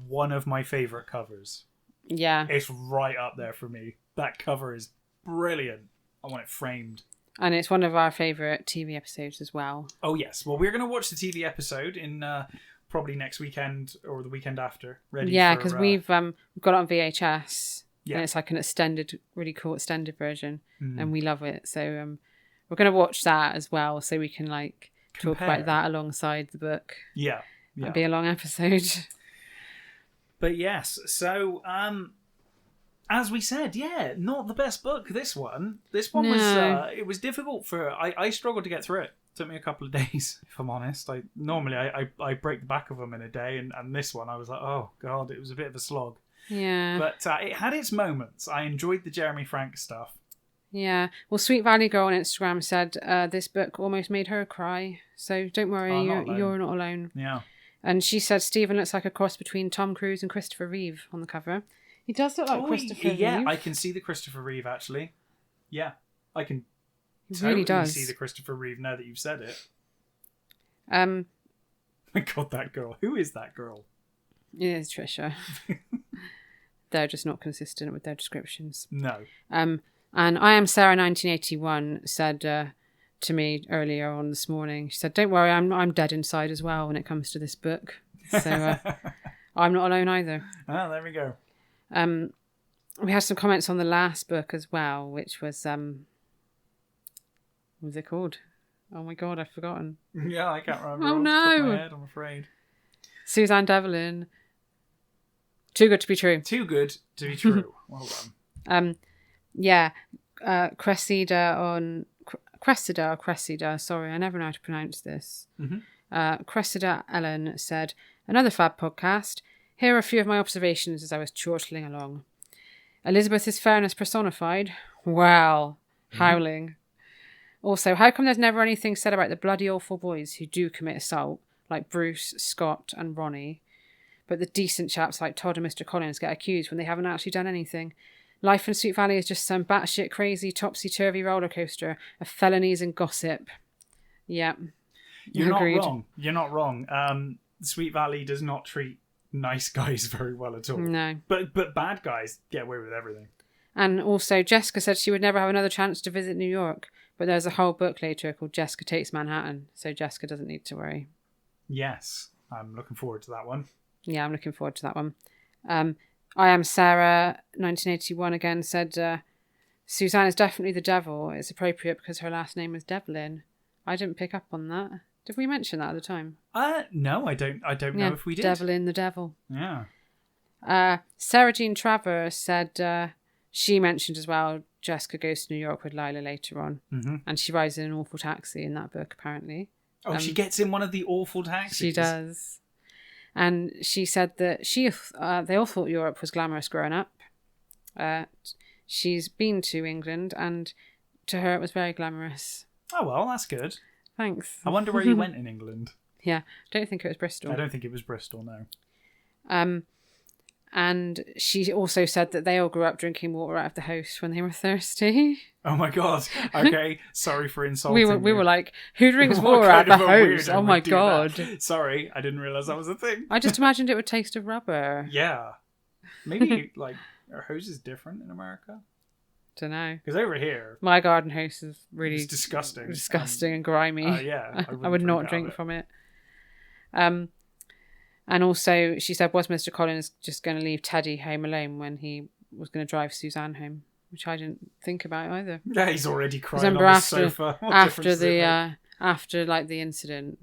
one of my favourite covers. Yeah. It's right up there for me. That cover is brilliant. I want it framed. And it's one of our favourite TV episodes as well. Oh, yes. Well, we're going to watch the TV episode in probably next weekend or the weekend after. Yeah, because we've got it on VHS. Yeah. And it's like an extended, really cool extended version. And we love it. So we're going to watch that as well so we can like talk about that alongside the book. Yeah. It'll be a long episode. But yes, so as we said, yeah, not the best book, this one. This one was, it was difficult I struggled to get through it. It took me a couple of days, if I'm honest. Normally I break the back of them in a day, and this one I was like, oh God, it was a bit of a slog. Yeah. But it had its moments. I enjoyed the Jeremy Frank stuff. Yeah. Well, Sweet Valley Girl on Instagram said this book almost made her cry. So don't worry, you're not alone. Yeah. And she said Stephen looks like a cross between Tom Cruise and Christopher Reeve on the cover. He does look like Christopher Reeve. Yeah, I can see the Christopher Reeve, actually. Yeah, I can really does see the Christopher Reeve now that you've said it. My God, that girl. Who is that girl? It is Trisha. They're just not consistent with their descriptions. No. And I Am Sarah 1981 said to me earlier on this morning, she said, don't worry, I'm dead inside as well when it comes to this book. So I'm not alone either. Ah, there we go. We had some comments on the last book as well, which was what was it called? Oh my God, I've forgotten. Yeah, I can't remember. Oh off the top of no! my head, I'm afraid. Suzanne Devlin. Too Good to Be True. Too Good to Be True. Well done. Yeah, Cressida, sorry, I never know how to pronounce this. Cressida Ellen said, another fab podcast. Here are a few of my observations as I was chortling along. Elizabeth is fairness personified. Wow. Howling. Also, how come there's never anything said about the bloody awful boys who do commit assault, like Bruce, Scott, and Ronnie. But the decent chaps like Todd and Mr. Collins get accused when they haven't actually done anything. Life in Sweet Valley is just some batshit crazy, topsy-turvy roller coaster of felonies and gossip. Yeah. You're Agreed. not wrong. You're not wrong. Sweet Valley does not treat nice guys very well at all. No. But bad guys get away with everything. And also, Jessica said she would never have another chance to visit New York. But there's a whole book later called Jessica Takes Manhattan. So Jessica doesn't need to worry. Yes. I'm looking forward to that one. Yeah, I'm looking forward to that one. I Am Sarah, 1981 again, said, Suzanne is definitely the devil. It's appropriate because her last name was Devlin. I didn't pick up on that. Did we mention that at the time? No, I don't know if we did. Devlin the devil. Yeah. Sarah Jean Travers said she mentioned as well Jessica goes to New York with Lila later on. Mm-hmm. And she rides in an awful taxi in that book, apparently. Oh, she gets in one of the awful taxis? She does. And she said that they all thought Europe was glamorous growing up. She's been to England, and to her it was very glamorous. Oh, well, that's good. Thanks. I wonder where you went in England. Yeah, I don't think it was Bristol. I don't think it was Bristol, no. And she also said that they all grew up drinking water out of the house when they were thirsty. Oh my god. Okay, sorry for insulting we were like, who drinks water out of the house? Oh my god. That? Sorry, I didn't realise that was a thing. I just imagined it would taste of rubber. Yeah. Maybe, like, are hoses different in America? Don't know. Because over here... My garden house is really... It's disgusting. Disgusting and grimy. Yeah. I would not drink from it. And also, she said, was Mr. Collins just going to leave Teddy home alone when he was going to drive Suzanne home? Which I didn't think about either. Yeah, he's already crying on the sofa. After like the incident,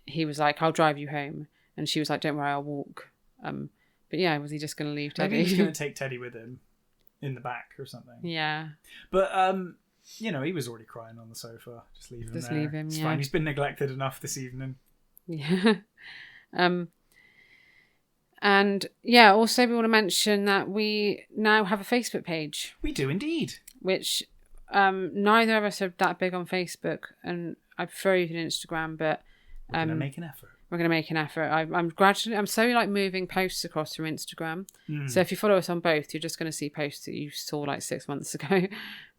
he was like, "I'll drive you home," and she was like, "Don't worry, I'll walk." But yeah, was he just going to leave Teddy? Maybe he's going to take Teddy with him in the back or something. Yeah. But he was already crying on the sofa. Just leave him there. Just leave him. It's yeah. fine. He's been neglected enough this evening. Yeah. And yeah, also we want to mention that we now have a Facebook page. We do indeed. Which neither of us are that big on Facebook, and I prefer using Instagram, but we're going to make an effort. We're going to make an effort. I'm slowly like moving posts across from Instagram. So if you follow us on both, you're just going to see posts that you saw like 6 months ago.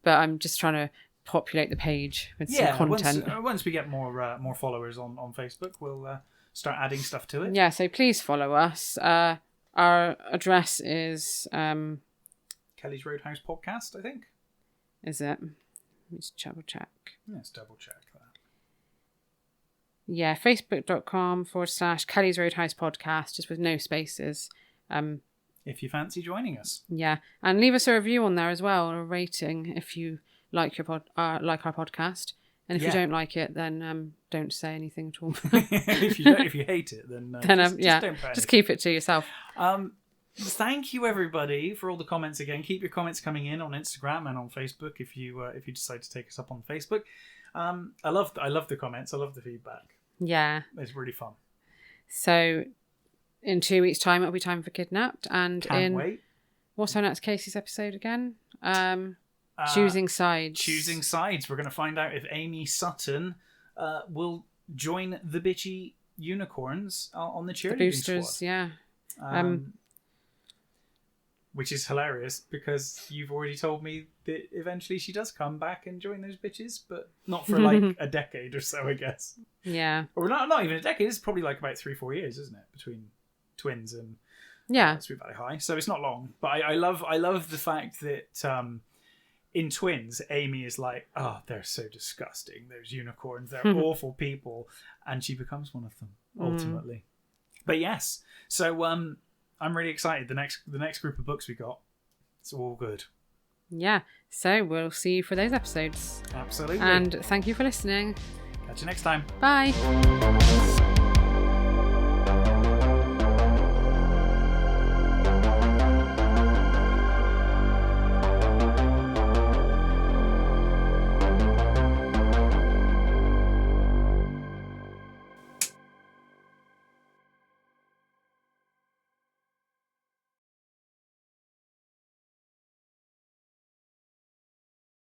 But I'm just trying to populate the page with some content. Once we get more followers on Facebook, we'll start adding stuff to it. Yeah, so please follow us. Our address is Kelly's Roadhouse Podcast, I think. Is it? Let's double check. Let's double check that. Yeah, facebook.com/Kelly's Roadhouse Podcast, just with no spaces. If you fancy joining us. Yeah, and leave us a review on there as well, or a rating if you like our podcast. And if you don't like it, then don't say anything at all. if you hate it, then just keep it to yourself. Thank you everybody for all the comments again. Keep your comments coming in on Instagram and on Facebook if you decide to take us up on Facebook. I love the comments. I love the feedback. Yeah, it's really fun. So in 2 weeks' time, it'll be time for Kidnapped, and Can't wait. What's our next Casey's episode again? Choosing sides. Choosing sides. We're going to find out if Amy Sutton will join the bitchy unicorns on the cheerleading boosters, squad. Yeah. Which is hilarious because you've already told me that eventually she does come back and join those bitches, but not for like a decade or so, I guess. Yeah. Or not even a decade. It's probably like about 3-4 years, isn't it, between Twins and Sweet Valley High. So it's not long. But I love the fact that in Twins, Amy is like, oh, they're so disgusting. Those unicorns, they're awful people. And she becomes one of them, ultimately. But yes. So I'm really excited. The next group of books we got, it's all good. Yeah. So we'll see you for those episodes. Absolutely. And thank you for listening. Catch you next time. Bye.